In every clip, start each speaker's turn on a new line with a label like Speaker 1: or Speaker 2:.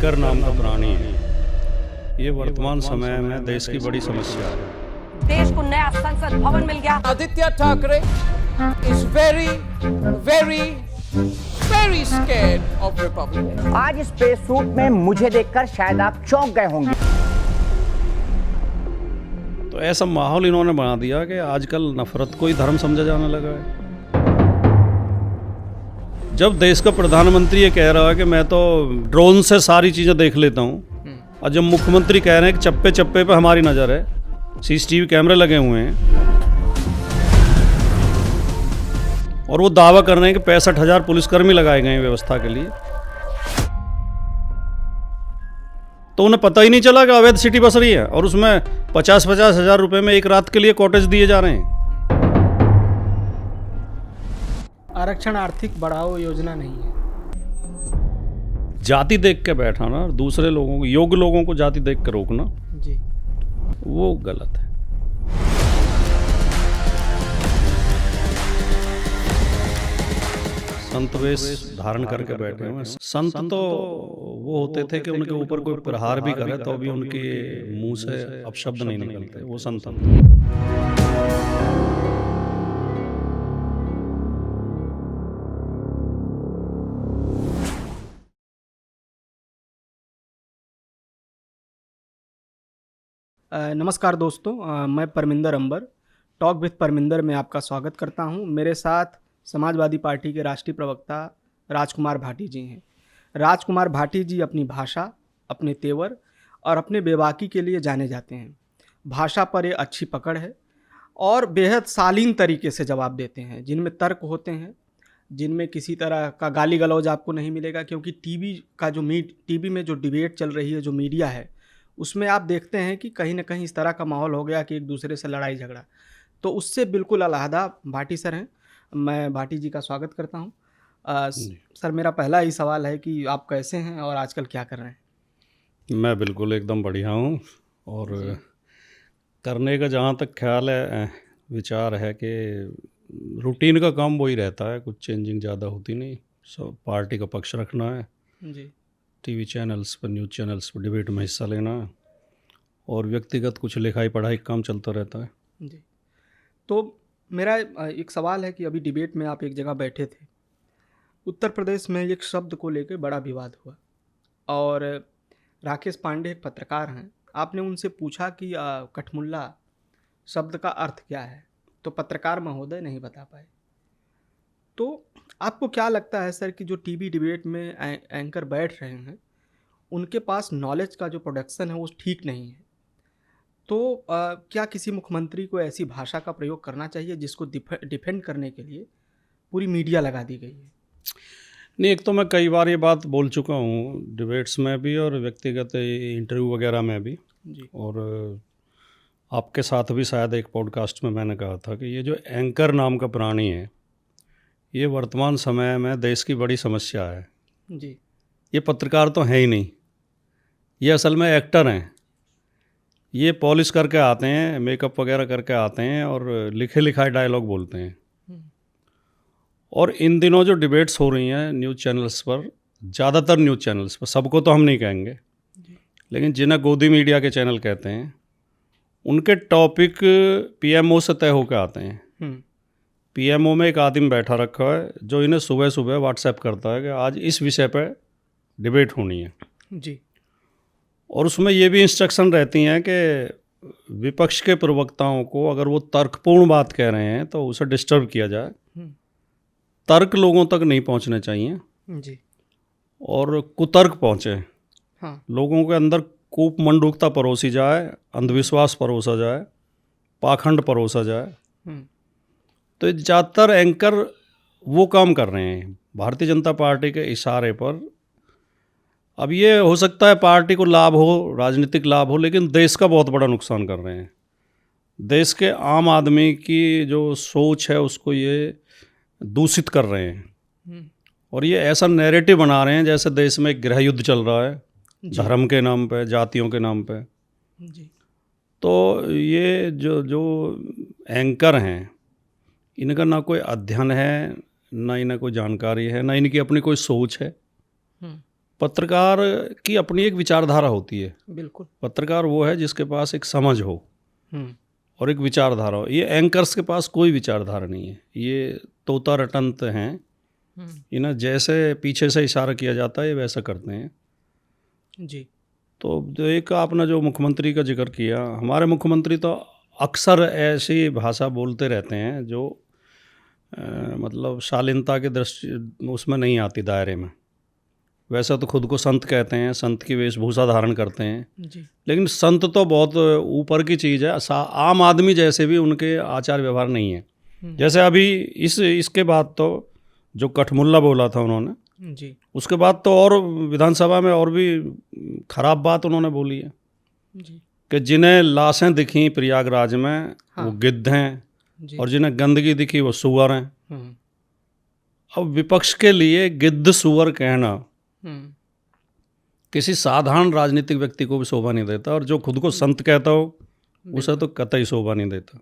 Speaker 1: Anchor नाम का प्राणी है, ये वर्तमान समय में देश की बड़ी समस्या है।
Speaker 2: देश को नया संसद भवन मिल गया।
Speaker 3: Aditya Thackeray is very, very, very scared of Republicans.
Speaker 4: आज इस स्पेस सूट में मुझे देखकर शायद आप चौंक गए होंगे।
Speaker 1: तो ऐसा माहौल इन्होंने बना दिया कि आजकल नफरत को ही धर्म समझा जाने लगा है। जब देश का प्रधानमंत्री ये कह रहा है कि मैं तो ड्रोन से सारी चीज़ें देख लेता हूँ, और जब मुख्यमंत्री कह रहे हैं कि चप्पे चप्पे पे हमारी नज़र है, सीसीटीवी कैमरे लगे हुए हैं, और वो दावा कर रहे हैं कि 65,000 पुलिसकर्मी लगाए गए हैं व्यवस्था के लिए, तो उन्हें पता ही नहीं चला कि अवैध सिटी बस रही है और उसमें 50-50 हज़ार रुपये में एक रात के लिए कॉटेज दिए जा रहे हैं।
Speaker 5: आरक्षण आर्थिक बढ़ाओ योजना नहीं है।
Speaker 1: जाति देख के बैठाना, दूसरे लोगों को, योग्य लोगों को जाति देख के रोकना,
Speaker 5: जी,
Speaker 1: वो गलत है। संत वेश धारण करके बैठे हुए। संत तो वो होते थे कि उनके ऊपर कोई प्रहार भी करे तो भी उनके मुंह से अपशब्द नहीं निकलते, वो संत थे।
Speaker 5: नमस्कार दोस्तों, मैं परमिंदर अंबर, टॉक विथ परमिंदर में आपका स्वागत करता हूं। मेरे साथ समाजवादी पार्टी के राष्ट्रीय प्रवक्ता राजकुमार भाटी जी हैं। राजकुमार भाटी जी अपनी भाषा, अपने तेवर और अपने बेबाकी के लिए जाने जाते हैं। भाषा पर एक अच्छी पकड़ है और बेहद शालीन तरीके से जवाब देते हैं, जिनमें तर्क होते हैं, जिनमें किसी तरह का गाली गलौज आपको नहीं मिलेगा। क्योंकि टीवी में जो डिबेट चल रही है, जो मीडिया है, उसमें आप देखते हैं कि कहीं ना कहीं इस तरह का माहौल हो गया कि एक दूसरे से लड़ाई झगड़ा, तो उससे बिल्कुल अलहदा भाटी सर हैं। मैं भाटी जी का स्वागत करता हूं। सर, मेरा पहला ही सवाल है कि आप कैसे हैं और आजकल क्या कर रहे हैं?
Speaker 1: मैं बिल्कुल एकदम बढ़िया हूँ, और करने का जहाँ तक ख्याल है, विचार है कि रूटीन का काम वही रहता है, कुछ चेंजिंग ज़्यादा होती नहीं। सब पार्टी का पक्ष रखना है
Speaker 5: जी,
Speaker 1: टीवी चैनल्स पर, न्यूज़ चैनल्स पर डिबेट में हिस्सा लेना है, और व्यक्तिगत कुछ लिखाई पढ़ाई का काम चलता रहता है।
Speaker 5: जी। तो मेरा एक सवाल है कि अभी डिबेट में आप एक जगह बैठे थे, उत्तर प्रदेश में एक शब्द को लेकर बड़ा विवाद हुआ, और राकेश पांडे एक पत्रकार हैं, आपने उनसे पूछा कि कठमुल्ला शब्द का अर्थ क्या है, तो पत्रकार महोदय नहीं बता पाए। तो आपको क्या लगता है सर कि जो टीवी डिबेट में एंकर बैठ रहे हैं, उनके पास नॉलेज का जो प्रोडक्शन है वो ठीक नहीं है, तो क्या किसी मुख्यमंत्री को ऐसी भाषा का प्रयोग करना चाहिए जिसको डिफेंड करने के लिए पूरी मीडिया लगा दी गई है?
Speaker 1: नहीं, एक तो मैं कई बार ये बात बोल चुका हूँ डिबेट्स में भी और व्यक्तिगत इंटरव्यू वगैरह में भी
Speaker 5: जी,
Speaker 1: और आपके साथ भी शायद एक पॉडकास्ट में मैंने कहा था कि ये जो एंकर नाम का प्राणी है, ये वर्तमान समय में देश की बड़ी समस्या है।
Speaker 5: जी,
Speaker 1: ये पत्रकार तो हैं ही नहीं, ये असल में एक्टर हैं। ये पॉलिश करके आते हैं, मेकअप वगैरह करके आते हैं और लिखे लिखाए डायलॉग बोलते हैं। और इन दिनों जो डिबेट्स हो रही हैं न्यूज़ चैनल्स पर, ज़्यादातर न्यूज़ चैनल्स पर, सबको तो हम नहीं कहेंगे, लेकिन जिन्हें गोदी मीडिया के चैनल कहते हैं, उनके टॉपिक पीएमओ से तय होकर आते हैं। पीएमओ में एक आदमी बैठा रखा है जो इन्हें सुबह सुबह व्हाट्सएप करता है कि आज इस विषय पर डिबेट होनी है
Speaker 5: जी,
Speaker 1: और उसमें ये भी इंस्ट्रक्शन रहती हैं कि विपक्ष के प्रवक्ताओं को अगर वो तर्कपूर्ण बात कह रहे हैं तो उसे डिस्टर्ब किया जाए, तर्क लोगों तक नहीं पहुंचने चाहिए
Speaker 5: जी,
Speaker 1: और कुतर्क पहुंचे।
Speaker 5: हाँ,
Speaker 1: लोगों के अंदर कूप मंडूकता परोसी जाए, अंधविश्वास परोसा जाए, पाखंड परोसा जाए। तो ज़्यादातर एंकर वो काम कर रहे हैं भारतीय जनता पार्टी के इशारे पर। अब ये हो सकता है पार्टी को लाभ हो, राजनीतिक लाभ हो, लेकिन देश का बहुत बड़ा नुकसान कर रहे हैं। देश के आम आदमी की जो सोच है उसको ये दूषित कर रहे हैं, और ये ऐसा नैरेटिव बना रहे हैं जैसे देश में एक गृह युद्ध चल रहा है, धर्म के नाम पे, जातियों के नाम पे।
Speaker 5: जी,
Speaker 1: तो ये जो एंकर हैं, इनका ना कोई अध्ययन है, ना इन्हें कोई जानकारी है, ना इनकी अपनी कोई सोच है। पत्रकार की अपनी एक विचारधारा होती है।
Speaker 5: बिल्कुल।
Speaker 1: पत्रकार वो है जिसके पास एक समझ हो
Speaker 5: हम्म,
Speaker 1: और एक विचारधारा हो। ये एंकर्स के पास कोई विचारधारा नहीं है, ये तोता रटंत हैं। इन्हें जैसे पीछे से इशारा किया जाता है ये वैसा करते हैं।
Speaker 5: जी।
Speaker 1: तो जो एक आपने जो मुख्यमंत्री का जिक्र किया, हमारे मुख्यमंत्री तो अक्सर ऐसी भाषा बोलते रहते हैं जो मतलब शालीनता के दृष्टि उसमें नहीं आती, दायरे में। वैसा तो खुद को संत कहते हैं, संत की वेशभूषा धारण करते हैं,
Speaker 5: जी।
Speaker 1: लेकिन संत तो बहुत ऊपर की चीज़ है। आम आदमी जैसे भी उनके आचार व्यवहार नहीं है। जैसे अभी इसके बाद तो जो कठमुल्ला बोला था उन्होंने,
Speaker 5: जी।
Speaker 1: उसके बाद तो और विधानसभा में और भी खराब बात उन्होंने बोली है
Speaker 5: जी।
Speaker 1: कि जिन्हें लाशें दिखी प्रयागराज में वो गिद्ध हैं
Speaker 5: जी।
Speaker 1: और जिन्हें गंदगी दिखी वो सुअर हैं।
Speaker 5: हम्म,
Speaker 1: अब विपक्ष के लिए गिद्ध सुअर कहना
Speaker 5: हम्म,
Speaker 1: किसी साधारण राजनीतिक व्यक्ति को भी शोभा नहीं देता, और जो खुद को संत कहता हो उसे तो कतई शोभा नहीं देता।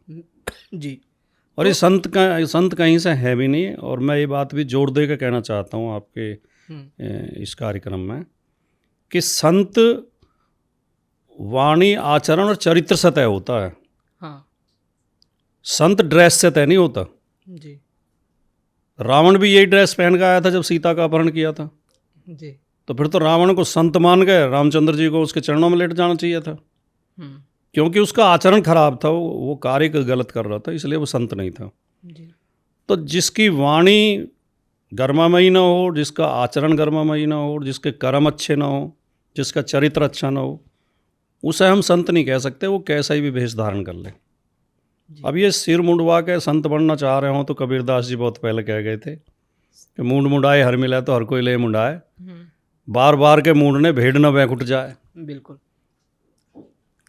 Speaker 5: जी।
Speaker 1: और ये संत कहीं से है भी नहीं। और मैं ये बात भी जोर दे के कहना चाहता हूँ आपके इस कार्यक्रम में कि संत वाणी, आचरण और चरित्र से तय होता है।
Speaker 5: हाँ।
Speaker 1: संत ड्रेस से तय नहीं होता।
Speaker 5: जी।
Speaker 1: रावण भी यही ड्रेस पहन के आया था जब सीता का अपहरण किया था।
Speaker 5: जी।
Speaker 1: तो फिर तो रावण को संत मान गए, रामचंद्र जी को उसके चरणों में लेट जाना चाहिए था, क्योंकि उसका आचरण खराब था, वो कार्य गलत कर रहा था, इसलिए वो संत नहीं था।
Speaker 5: जी।
Speaker 1: तो जिसकी वाणी गर्मामयी ना हो, जिसका आचरण गर्मामयी ना हो, जिसके कर्म अच्छे ना हो, जिसका चरित्र अच्छा ना हो, उसे हम संत नहीं कह सकते, वो कैसा ही भी वेश धारण कर ले। अब ये सिर मुंडवा के संत बनना चाह रहे हो तो कबीरदास जी बहुत पहले कह गए थे कि मूंड मुंडाए हर मिले तो हर कोई ले मुंडाए, बार बार के मूंडने भेड़ न बैकुट जाए।
Speaker 5: बिल्कुल।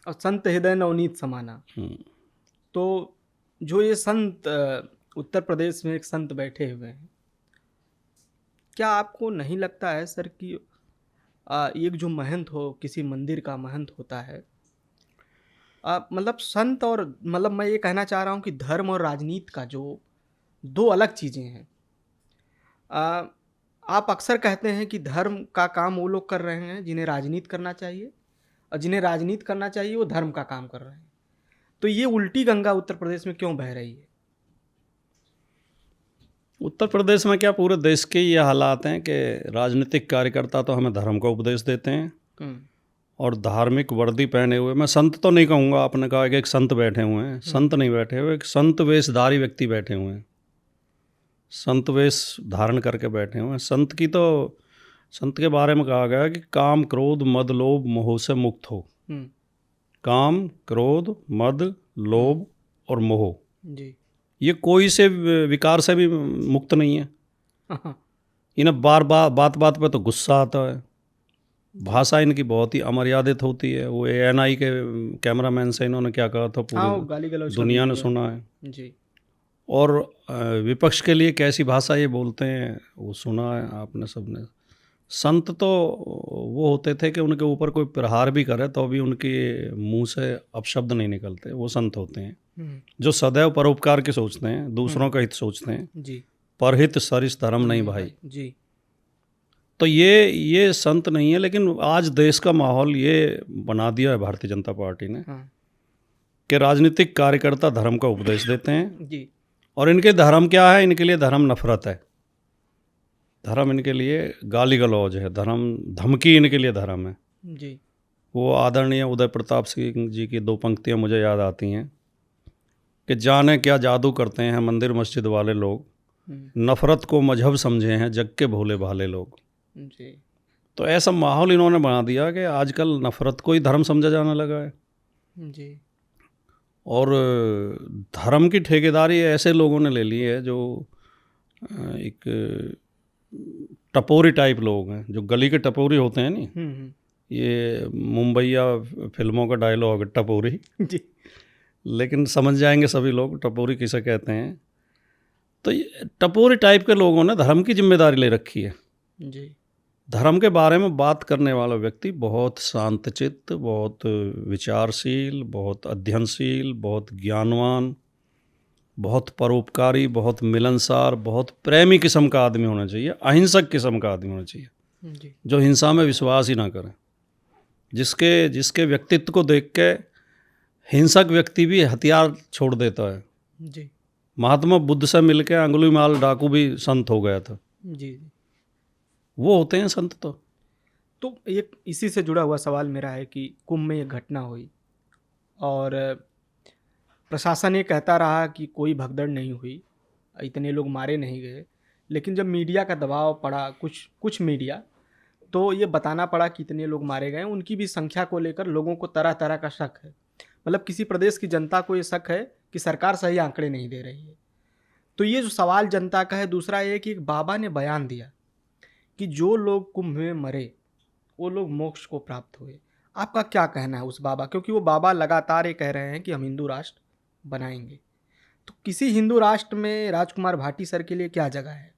Speaker 5: और संत हृदय नवनीत समाना। तो जो ये संत उत्तर प्रदेश में एक संत बैठे हुए हैं, क्या आपको नहीं लगता है सर कि एक जो महंत हो, किसी मंदिर का महंत होता है, मतलब संत और मतलब मैं ये कहना चाह रहा हूँ कि धर्म और राजनीति का जो दो अलग चीज़ें हैं। आप अक्सर कहते हैं कि धर्म का काम वो लोग कर रहे हैं जिन्हें राजनीति करना चाहिए, और जिन्हें राजनीति करना चाहिए वो धर्म का काम कर रहे हैं। तो ये उल्टी गंगा उत्तर प्रदेश में क्यों बह रही है?
Speaker 1: उत्तर प्रदेश में क्या, पूरे देश के ये हालात हैं कि राजनीतिक कार्यकर्ता तो हमें धर्म का उपदेश देते हैं और धार्मिक वर्दी पहने हुए, मैं संत तो नहीं कहूँगा, आपने कहा कि एक संत बैठे हुए हैं, संत नहीं बैठे हुए, एक संत वेशधारी व्यक्ति बैठे हुए हैं, संत वेश धारण करके बैठे हुए हैं। संत के बारे में कहा गया कि काम, क्रोध, मद, लोभ, मोह से मुक्त हो। काम, क्रोध, मद, लोभ और मोह,
Speaker 5: जी।
Speaker 1: ये कोई से विकार से भी मुक्त नहीं है। इन्हें बात बात पे तो गुस्सा आता है, भाषा इनकी बहुत ही अमर्यादित होती है। वो ANI के कैमरामैन से इन्होंने क्या कहा था पूरी दुनिया ने सुना है
Speaker 5: जी।
Speaker 1: और विपक्ष के लिए कैसी भाषा ये बोलते हैं वो सुना है आपने सबने। संत तो वो होते थे कि उनके ऊपर कोई प्रहार भी करे तो भी उनके मुंह से अपशब्द नहीं निकलते, वो संत होते हैं जो सदैव परोपकार की सोचते हैं, दूसरों का हित सोचते हैं।
Speaker 5: जी।
Speaker 1: परहित सरिस धर्म नहीं भाई।
Speaker 5: जी।
Speaker 1: तो ये संत नहीं है। लेकिन आज देश का माहौल ये बना दिया है भारतीय जनता पार्टी ने कि राजनीतिक कार्यकर्ता धर्म का उपदेश देते हैं
Speaker 5: जी।
Speaker 1: और इनके धर्म क्या है, इनके लिए धर्म नफरत है, धर्म इनके लिए गाली गलौज है, धर्म धमकी इनके लिए धर्म है।
Speaker 5: जी।
Speaker 1: वो आदरणीय उदय प्रताप सिंह जी की 2 पंक्तियां मुझे याद आती हैं कि जाने क्या जादू करते हैं मंदिर मस्जिद वाले लोग, नफरत को मजहब समझे हैं जग के भोले भाले लोग।
Speaker 5: जी।
Speaker 1: तो ऐसा माहौल इन्होंने बना दिया कि आजकल नफरत को ही धर्म समझा जाने लगा है।
Speaker 5: जी।
Speaker 1: और धर्म की ठेकेदारी ऐसे लोगों ने ले ली है जो एक टपोरी टाइप लोग हैं, जो गली के टपोरी होते हैं नहीं, ये मुंबईया फिल्मों का डायलॉग टपोरी
Speaker 5: जी।
Speaker 1: लेकिन समझ जाएंगे सभी लोग टपोरी किसे कहते हैं। तो ये टपोरी टाइप के लोगों ने धर्म की जिम्मेदारी ले रखी है।
Speaker 5: जी।
Speaker 1: धर्म के बारे में बात करने वाला व्यक्ति बहुत शांतचित्त, बहुत विचारशील, बहुत अध्ययनशील, बहुत ज्ञानवान, बहुत परोपकारी, बहुत मिलनसार, बहुत प्रेमी किस्म का आदमी होना चाहिए, अहिंसक किस्म का आदमी होना चाहिए।
Speaker 5: जी
Speaker 1: जो हिंसा में विश्वास ही ना करें, जिसके जिसके व्यक्तित्व को देख के हिंसक व्यक्ति भी हथियार छोड़ देता है।
Speaker 5: जी
Speaker 1: महात्मा बुद्ध से मिलके अंगुलीमाल डाकू भी संत हो गया था।
Speaker 5: जी।
Speaker 1: वो होते हैं संत।
Speaker 5: तो एक इसी से जुड़ा हुआ सवाल मेरा है कि कुंभ में एक घटना हुई और प्रशासन ये कहता रहा कि कोई भगदड़ नहीं हुई, इतने लोग मारे नहीं गए, लेकिन जब मीडिया का दबाव पड़ा, कुछ मीडिया, तो ये बताना पड़ा कि इतने लोग मारे गए। उनकी भी संख्या को लेकर लोगों को तरह तरह का शक है। मतलब किसी प्रदेश की जनता को ये शक है कि सरकार सही आंकड़े नहीं दे रही है। तो ये जो सवाल जनता का है। दूसरा ये कि एक बाबा ने बयान दिया कि जो लोग कुंभ में मरे वो लोग मोक्ष को प्राप्त हुए। आपका क्या कहना है उस बाबा, क्योंकि वो बाबा लगातार ये कह रहे हैं कि हम हिंदू राष्ट्र बनाएंगे। तो किसी हिंदू राष्ट्र में राजकुमार भाटी सर के लिए क्या जगह है?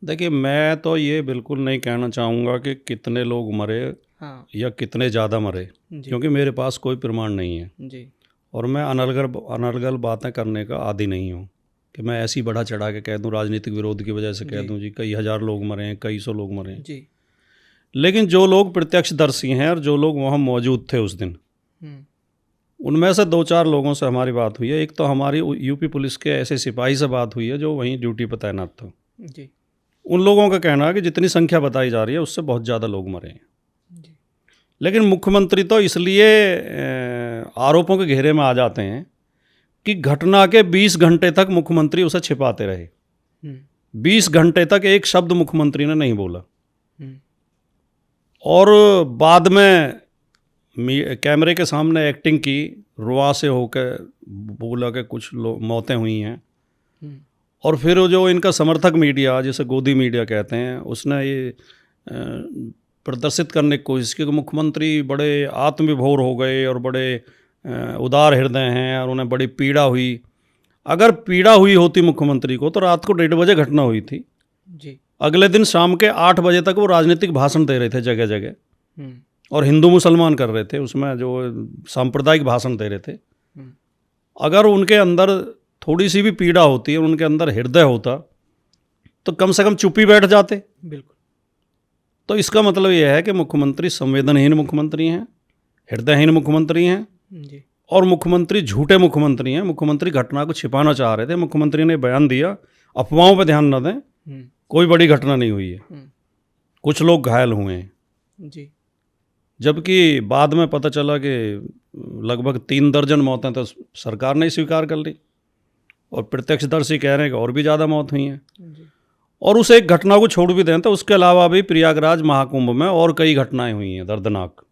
Speaker 1: देखिए, मैं तो ये बिल्कुल नहीं कहना चाहूँगा कि कितने लोग मरे
Speaker 5: हाँ
Speaker 1: या कितने ज़्यादा मरे,
Speaker 5: जी
Speaker 1: क्योंकि मेरे पास कोई प्रमाण नहीं है
Speaker 5: जी
Speaker 1: और मैं अनर्गल बातें करने का आदी नहीं हूँ कि मैं ऐसी बढ़ा चढ़ा के कह दूँ, राजनीतिक विरोध की वजह से कह दूँ जी कई हज़ार लोग मरे हैं, कई सौ लोग मरे हैं।
Speaker 5: जी।
Speaker 1: लेकिन जो लोग प्रत्यक्षदर्शी हैं और जो लोग वहाँ मौजूद थे उस दिन, उनमें से 2-4 लोगों से हमारी बात हुई है। एक तो हमारी यूपी पुलिस के ऐसे सिपाही से बात हुई है जो वहीं ड्यूटी पर तैनात था।
Speaker 5: जी
Speaker 1: उन लोगों का कहना है कि जितनी संख्या बताई जा रही है उससे बहुत ज़्यादा लोग मरे हैं।
Speaker 5: जी
Speaker 1: लेकिन मुख्यमंत्री तो इसलिए आरोपों के घेरे में आ जाते हैं कि घटना के 20 घंटे तक मुख्यमंत्री उसे छिपाते रहे। 20 घंटे तक एक शब्द मुख्यमंत्री ने नहीं बोला और बाद में कैमरे के सामने एक्टिंग की, रुआ से होकर बोला कि कुछ मौतें हुई हैं। और फिर जो इनका समर्थक मीडिया, जिसे गोदी मीडिया कहते हैं, उसने ये प्रदर्शित करने की कोशिश की कि मुख्यमंत्री बड़े आत्मविभोर हो गए और बड़े उदार हृदय हैं और उन्हें बड़ी पीड़ा हुई। अगर पीड़ा हुई होती मुख्यमंत्री को तो रात को 1:30 बजे घटना हुई थी
Speaker 5: जी।
Speaker 1: अगले दिन शाम के 8 बजे तक वो राजनीतिक भाषण दे रहे थे जगह जगह और हिंदू मुसलमान कर रहे थे, उसमें जो सांप्रदायिक भाषण दे रहे थे। अगर उनके अंदर थोड़ी सी भी पीड़ा होती है, उनके अंदर हृदय होता, तो कम से कम चुप ही बैठ जाते।
Speaker 5: बिल्कुल।
Speaker 1: तो इसका मतलब यह है कि मुख्यमंत्री संवेदनहीन मुख्यमंत्री हैं, हृदयहीन मुख्यमंत्री हैं
Speaker 5: जी
Speaker 1: और मुख्यमंत्री झूठे मुख्यमंत्री हैं। मुख्यमंत्री घटना को छिपाना चाह रहे थे। मुख्यमंत्री ने बयान दिया, अफवाहों पर ध्यान न दें, कोई बड़ी घटना नहीं हुई है, कुछ लोग घायल हुए हैं
Speaker 5: जी।
Speaker 1: जबकि बाद में पता चला कि लगभग 3 दर्जन मौतें तो सरकार ने स्वीकार कर ली और प्रत्यक्षदर्शी कह रहे हैं कि और भी ज़्यादा मौत हुई हैं। और उस एक घटना को छोड़ भी दें तो उसके अलावा भी प्रयागराज महाकुंभ में और कई घटनाएं हुई हैं दर्दनाक।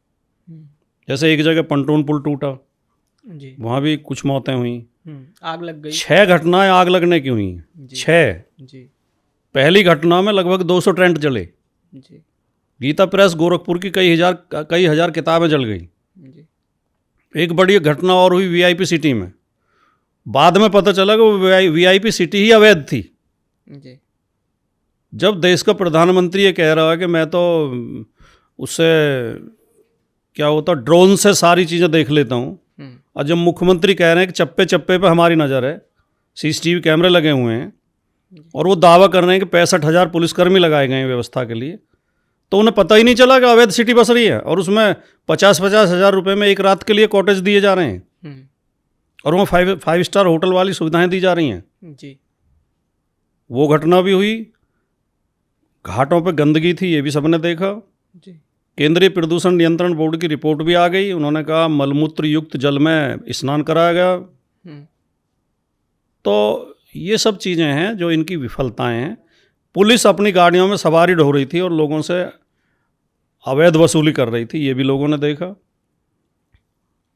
Speaker 1: जैसे एक जगह पंटून पुल टूटा
Speaker 5: जी,
Speaker 1: वहाँ भी कुछ मौतें हुई।
Speaker 5: आग लग गई।
Speaker 1: 6 घटनाएं आग लगने की हुई हैं। 6।
Speaker 5: जी
Speaker 1: पहली घटना में लगभग 200 टेंट जले।
Speaker 5: जी
Speaker 1: गीता प्रेस गोरखपुर की कई हजार किताबें जल गई।
Speaker 5: जी
Speaker 1: एक बड़ी घटना और हुई वीआईपी सिटी में। बाद में पता चला कि वो वीआईपी सिटी ही अवैध थी।
Speaker 5: जी
Speaker 1: जब देश का प्रधानमंत्री ये कह रहा है कि मैं तो उससे क्या होता ड्रोन से सारी चीज़ें देख लेता हूँ, और जब मुख्यमंत्री कह रहे हैं कि चप्पे चप्पे पे हमारी नज़र है, सीसीटीवी कैमरे लगे हुए हैं और वो दावा कर रहे हैं कि 65,000 पुलिसकर्मी लगाए गए हैं व्यवस्था के लिए, तो उन्हें पता ही नहीं चला कि अवैध सिटी बस रही है और उसमें 50-50 हज़ार रुपये में एक रात के लिए कॉटेज दिए जा रहे हैं और वहाँ 5 स्टार होटल वाली सुविधाएं दी जा रही हैं।
Speaker 5: जी
Speaker 1: वो घटना भी हुई। घाटों पे गंदगी थी, ये भी सबने देखा।
Speaker 5: जी
Speaker 1: केंद्रीय प्रदूषण नियंत्रण बोर्ड की रिपोर्ट भी आ गई। उन्होंने कहा मलमूत्र युक्त जल में स्नान कराया गया। तो ये सब चीज़ें हैं जो इनकी विफलताएं हैं। पुलिस अपनी गाड़ियों में सवारी ढो रही थी और लोगों से अवैध वसूली कर रही थी, ये भी लोगों ने देखा।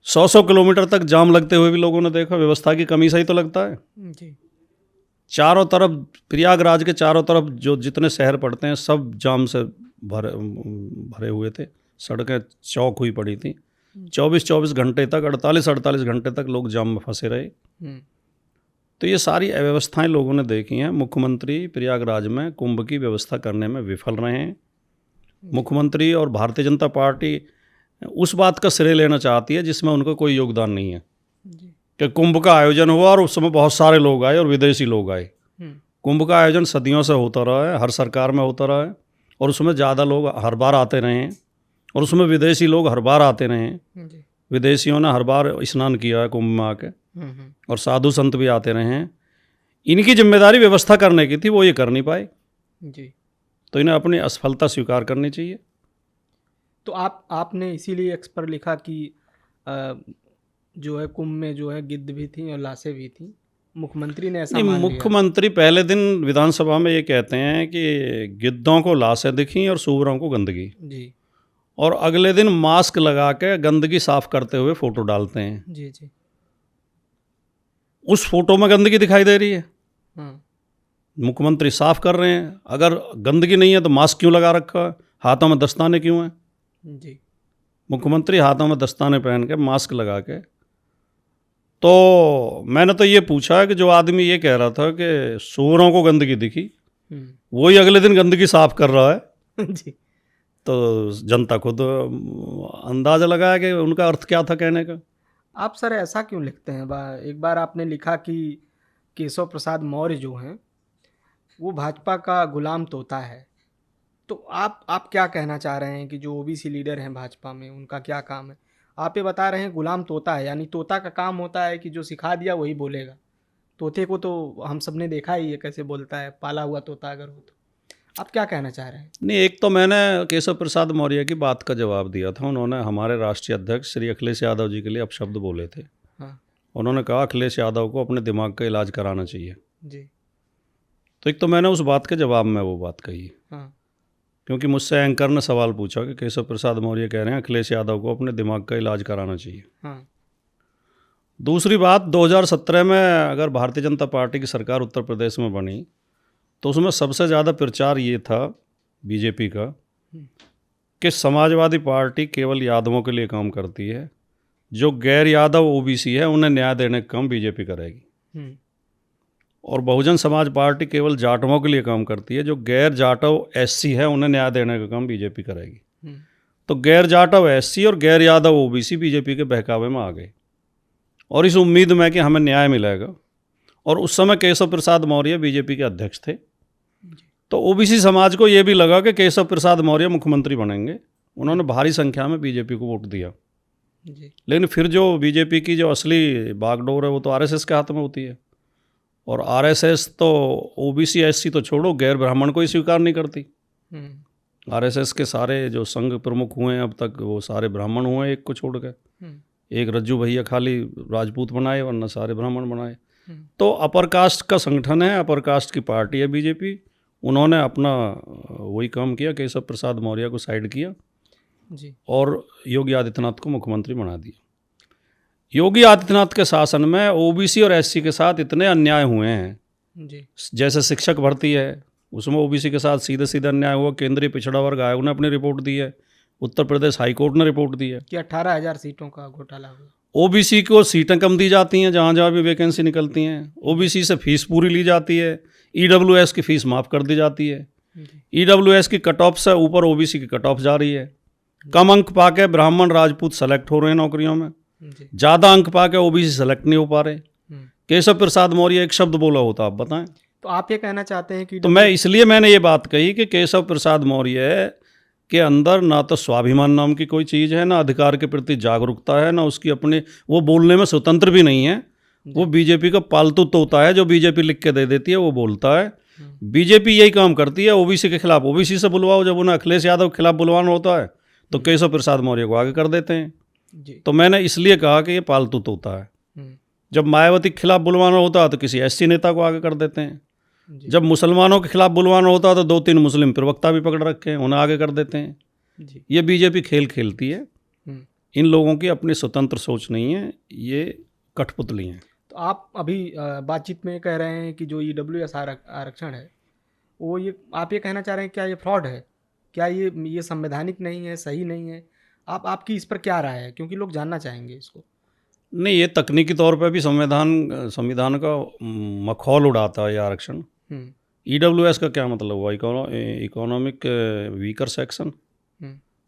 Speaker 1: 100 किलोमीटर तक जाम लगते हुए भी लोगों ने देखा। व्यवस्था की कमी सही तो लगता है।
Speaker 5: जी
Speaker 1: चारों तरफ, प्रयागराज के चारों तरफ जो जितने शहर पड़ते हैं सब जाम से भरे हुए थे। सड़कें चौक हुई पड़ी थी। 24-24 घंटे तक, 48-48 घंटे तक लोग जाम में फंसे रहे। तो ये सारी अव्यवस्थाएं लोगों ने देखी हैं। मुख्यमंत्री प्रयागराज में कुंभ की व्यवस्था करने में विफल रहे हैं। मुख्यमंत्री और भारतीय जनता पार्टी उस बात का श्रेय लेना चाहती है जिसमें उनका कोई योगदान नहीं है कि कुंभ का आयोजन हुआ और उस समय बहुत सारे लोग आए और विदेशी लोग आए। कुंभ का आयोजन सदियों से होता रहा है, हर सरकार में होता रहा है और उसमें ज़्यादा लोग हर बार आते रहे हैं, और उसमें विदेशी लोग हर बार आते रहे हैं।
Speaker 5: जी।
Speaker 1: विदेशियों ने हर बार स्नान किया है कुंभ में आके, और साधु संत भी आते रहे हैं। इनकी जिम्मेदारी व्यवस्था करने की थी, वो ये कर नहीं पाए,
Speaker 5: जी।
Speaker 1: तो इन्हें अपनी असफलता स्वीकार करनी चाहिए।
Speaker 5: तो आपने इसीलिए एक्स पर लिखा कि जो है कुंभ में जो है गिद्ध भी थी और लाशें भी थी, मुख्यमंत्री ने ऐसा
Speaker 1: नहीं,
Speaker 5: मान लिया।
Speaker 1: मुख्यमंत्री पहले दिन विधानसभा में ये कहते हैं कि गिद्धों को लाशें दिखी और सूअरों को गंदगी,
Speaker 5: जी।
Speaker 1: और अगले दिन मास्क लगा के गंदगी साफ करते हुए फोटो डालते हैं।
Speaker 5: जी। जी।
Speaker 1: उस फोटो में गंदगी दिखाई दे रही है,
Speaker 5: हाँ।
Speaker 1: मुख्यमंत्री साफ कर रहे हैं। अगर गंदगी नहीं है तो मास्क क्यों लगा रखा है, हाथों में दस्ताने क्यों हैं?
Speaker 5: जी।
Speaker 1: मुख्यमंत्री हाथों में दस्ताने पहन के मास्क लगा के। तो मैंने तो ये पूछा है कि जो आदमी ये कह रहा था कि सूअरों को गंदगी दिखी, वही अगले दिन गंदगी साफ कर रहा है।
Speaker 5: जी।
Speaker 1: तो जनता खुद अंदाज़ा लगाया कि उनका अर्थ क्या था कहने का।
Speaker 5: आप सर ऐसा क्यों लिखते हैं? एक बार आपने लिखा कि केशव प्रसाद मौर्य जो हैं वो भाजपा का गुलाम तोता है। तो आप क्या कहना चाह रहे हैं कि जो ओबीसी लीडर हैं भाजपा में, उनका क्या काम है? आप ये बता रहे हैं गुलाम तोता है, यानी तोता का काम होता है कि जो सिखा दिया वही बोलेगा। तोते को तो हम सब ने देखा ही है कैसे बोलता है, पाला हुआ तोता अगर हो तो। आप क्या कहना चाह रहे हैं?
Speaker 1: नहीं, एक तो मैंने केशव प्रसाद मौर्य की बात का जवाब दिया था। उन्होंने हमारे राष्ट्रीय अध्यक्ष श्री अखिलेश यादव जी के लिए अपशब्द बोले थे।
Speaker 5: हाँ।
Speaker 1: उन्होंने कहा अखिलेश यादव को अपने दिमाग का इलाज कराना चाहिए।
Speaker 5: जी।
Speaker 1: तो एक तो मैंने उस बात के जवाब में वो बात कही,
Speaker 5: हाँ।
Speaker 1: क्योंकि मुझसे एंकर ने सवाल पूछा कि केशव प्रसाद मौर्य कह रहे हैं अखिलेश यादव को अपने दिमाग का इलाज कराना चाहिए।
Speaker 5: हाँ।
Speaker 1: दूसरी बात, 2017 में अगर भारतीय जनता पार्टी की सरकार उत्तर प्रदेश में बनी तो उसमें सबसे ज़्यादा प्रचार ये था बीजेपी का कि समाजवादी पार्टी केवल यादवों के लिए काम करती है, जो गैर यादव ओबीसी है उन्हें न्याय देने का काम बीजेपी करेगी, और बहुजन समाज पार्टी केवल जाटवों के लिए काम करती है, जो गैर जाटव एससी है उन्हें न्याय देने का काम बीजेपी करेगी। तो गैर जाटव एससी और गैर यादव ओबीसी बीजेपी के बहकावे में आ गए, और इस उम्मीद में कि हमें न्याय मिलेगा। और उस समय केशव प्रसाद मौर्य बीजेपी के अध्यक्ष थे, तो ओबीसी समाज को ये भी लगा कि केशव प्रसाद मौर्य मुख्यमंत्री बनेंगे। उन्होंने भारी संख्या में बीजेपी को वोट दिया।
Speaker 5: जी।
Speaker 1: लेकिन फिर जो बीजेपी की जो असली बागडोर है वो तो आरएसएस के हाथ में होती है, और आरएसएस तो ओबीसी एससी तो छोड़ो, गैर ब्राह्मण को ही स्वीकार नहीं करती। आरएसएस के सारे जो संघ प्रमुख हुए हैं अब तक वो सारे ब्राह्मण हुए हैं, एक को छोड़ के। एक रज्जू भैया खाली राजपूत बनाए, वरना सारे ब्राह्मण बनाए। तो अपर कास्ट का संगठन है, अपर कास्ट की पार्टी है बीजेपी। उन्होंने अपना वही काम किया, केशव प्रसाद मौर्य को साइड किया
Speaker 5: जी।
Speaker 1: और योगी आदित्यनाथ को मुख्यमंत्री बना दिया। योगी आदित्यनाथ के शासन में ओबीसी और एससी के साथ इतने अन्याय हुए हैं
Speaker 5: जी।
Speaker 1: जैसे शिक्षक भर्ती है उसमें ओबीसी के साथ सीधे सीधे अन्याय हुआ। केंद्रीय पिछड़ा वर्ग आयोग ने अपनी रिपोर्ट दी है, उत्तर प्रदेश हाईकोर्ट ने रिपोर्ट दी है
Speaker 5: कि 18,000 सीटों का घोटाला हुआ।
Speaker 1: ओबीसी को सीटें कम दी जाती हैं, जहाँ जहाँ भी वैकेंसी निकलती हैं। ओबीसी से फीस पूरी ली जाती है, ईडब्ल्यूएस की फ़ीस माफ़ कर दी जाती है। ईडब्ल्यूएस की कट ऑफ से ऊपर ओबीसी की कट ऑफ जा रही है। कम अंक पाके ब्राह्मण राजपूत सेलेक्ट हो रहे हैं नौकरियों में, ज़्यादा अंक पाके ओबीसी सेलेक्ट नहीं हो पा रहे। केशव प्रसाद मौर्य एक शब्द बोला होता, आप बताएं।
Speaker 5: तो आप ये कहना चाहते हैं कि
Speaker 1: तो मैं इसलिए मैंने ये बात कही कि केशव प्रसाद मौर्य के अंदर ना तो स्वाभिमान नाम की कोई चीज़ है, ना अधिकार के प्रति जागरूकता है, ना उसकी अपने, वो बोलने में स्वतंत्र भी नहीं है। वो बीजेपी का पालतू तोता है, जो बीजेपी लिख के दे देती है वो बोलता है। बीजेपी यही काम करती है, ओबीसी के खिलाफ ओबीसी से बुलवाओ, जब उन्हें अखिलेश यादव के खिलाफ बुलवाना होता है तो केशव प्रसाद मौर्य को आगे कर देते हैं
Speaker 5: जी।
Speaker 1: तो मैंने इसलिए कहा कि ये पालतू तोता है। जब मायावती के खिलाफ बुलवाना होता है तो किसी एससी नेता को आगे कर देते हैं। जब मुसलमानों के खिलाफ बुलवाना होता है तो 2-3 मुस्लिम प्रवक्ता भी पकड़ रखे हैं, उन्हें आगे कर देते हैं
Speaker 5: जी।
Speaker 1: ये बीजेपी खेल खेलती है। इन लोगों की अपनी स्वतंत्र सोच नहीं है, ये कठपुतली हैं।
Speaker 5: तो आप अभी बातचीत में कह रहे हैं कि जो ईडब्ल्यूएस आरक्षण है वो, ये आप ये कहना चाह रहे हैं क्या ये फ्रॉड है, क्या ये संवैधानिक नहीं है, सही नहीं है? आपकी इस पर क्या राय है, क्योंकि लोग जानना चाहेंगे इसको।
Speaker 1: नहीं, ये तकनीकी तौर पे भी संविधान का मखौल उड़ाता है ये आरक्षण। ईडब्ल्यूएस का क्या मतलब हुआ? इकोनॉमिक वीकर सेक्शन,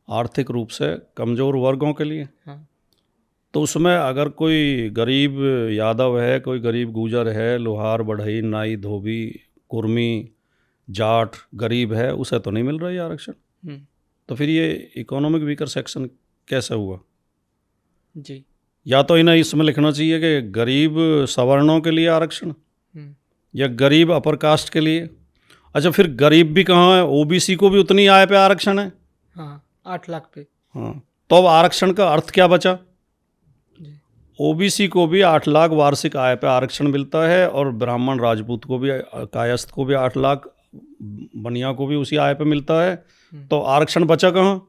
Speaker 1: आर्थिक रूप से कमज़ोर वर्गों के लिए।
Speaker 5: हाँ।
Speaker 1: तो उसमें अगर कोई गरीब यादव है, कोई गरीब गुजर है, लोहार बढ़ई नाई धोबी कुर्मी जाट गरीब है उसे तो नहीं मिल रहा है आरक्षण। तो फिर ये इकोनॉमिक वीकर सेक्शन कैसे हुआ?
Speaker 5: जी।
Speaker 1: या तो इन्हें इसमें लिखना चाहिए कि गरीब सवर्णों के लिए आरक्षण या गरीब अपर कास्ट के लिए। अच्छा, फिर गरीब भी कहाँ है? ओबीसी को भी उतनी आय पे आरक्षण है।
Speaker 5: हाँ, 8 लाख पे।
Speaker 1: हाँ, तो अब आरक्षण का अर्थ क्या बचा? ओबीसी को भी 8 लाख वार्षिक आय पे आरक्षण मिलता है और ब्राह्मण राजपूत को भी, कायस्थ को भी 8 लाख, बनिया को भी उसी आय पे मिलता है। तो आरक्षण बचा कहाँ?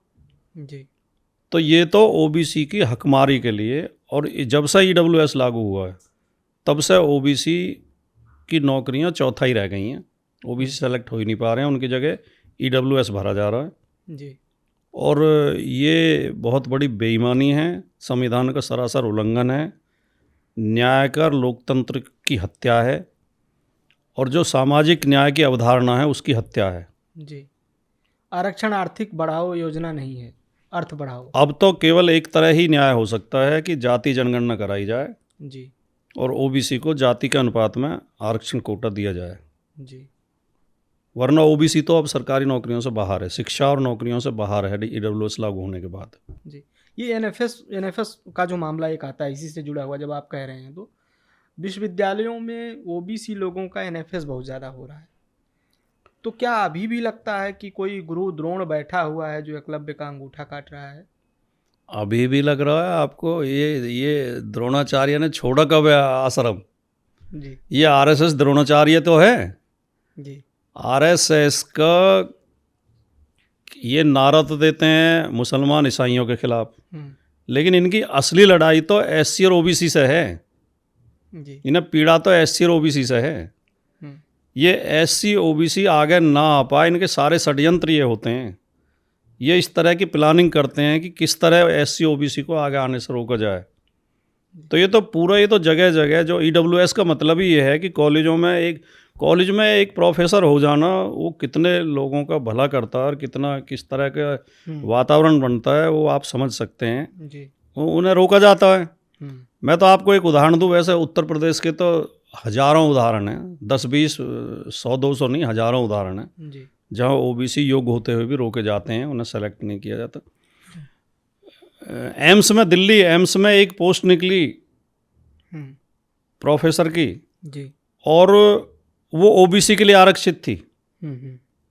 Speaker 5: जी।
Speaker 1: तो ये तो ओबीसी की हकमारी के लिए, और जब से ईडब्ल्यूएस लागू हुआ है तब से ओबीसी की नौकरियां चौथाई रह गई हैं। ओबीसी सेलेक्ट हो ही नहीं पा रहे हैं, उनकी जगह ईडब्ल्यूएस भरा जा रहा है।
Speaker 5: जी।
Speaker 1: और ये बहुत बड़ी बेईमानी है, संविधान का सरासर उल्लंघन है, न्याय का लोकतंत्र की हत्या है, और जो सामाजिक न्याय की अवधारणा है उसकी हत्या है।
Speaker 5: जी। आरक्षण आर्थिक बढ़ाओ योजना नहीं है, अर्थ बढ़ाओ।
Speaker 1: अब तो केवल एक तरह ही न्याय हो सकता है कि जाति जनगणना कराई जाए
Speaker 5: जी। और
Speaker 1: ओबीसी को जाति के अनुपात में आरक्षण कोटा दिया जाए।
Speaker 5: जी।
Speaker 1: वरना ओबीसी तो अब सरकारी नौकरियों से बाहर है, शिक्षा और नौकरियों से बाहर है ईडब्ल्यूएस लागू होने के बाद।
Speaker 5: जी। ये एनएफएस का जो मामला एक आता है इसी से जुड़ा हुआ, जब आप कह रहे हैं तो विश्वविद्यालयों में ओबीसी लोगों का एनएफएस बहुत ज़्यादा हो रहा है, तो क्या अभी भी लगता है कि कोई गुरु द्रोण बैठा हुआ है जो एकलव्य का अंगूठा काट रहा है?
Speaker 1: अभी भी लग रहा है आपको? ये द्रोणाचार्य ने छोड़ा कब है आश्रम?
Speaker 5: जी।
Speaker 1: ये आरएसएस द्रोणाचार्य तो है।
Speaker 5: जी।
Speaker 1: आरएसएस का ये नारा तो देते हैं मुसलमान ईसाइयों के खिलाफ, लेकिन इनकी असली लड़ाई तो एससी और ओबीसी से है।
Speaker 5: जी।
Speaker 1: इन्हें पीड़ा तो एससी और ओबीसी से है। ये एससी ओबीसी आगे ना आ पाए, इनके सारे षड्यंत्र ये होते हैं। ये इस तरह की प्लानिंग करते हैं कि किस तरह एससी ओबीसी को आगे आने से रोका जाए। तो ये तो जगह जगह जो ईडब्ल्यूएस का मतलब ही ये है कि कॉलेज में एक प्रोफेसर हो जाना वो कितने लोगों का भला करता है और किस तरह का वातावरण बनता है वो आप समझ सकते हैं।
Speaker 5: जी।
Speaker 1: उन्हें रोका जाता है। मैं तो आपको एक उदाहरण दूं, वैसे उत्तर प्रदेश के तो हजारों उदाहरण हैं, 10 20 100 200 नहीं, हजारों उदाहरण हैं
Speaker 5: जी।
Speaker 1: जहाँ ओबीसी योग्य होते हुए भी रोके जाते हैं, उन्हें सेलेक्ट नहीं किया जाता। दिल्ली एम्स में एक पोस्ट निकली प्रोफेसर की,
Speaker 5: जी।
Speaker 1: और वो ओबीसी के लिए आरक्षित थी।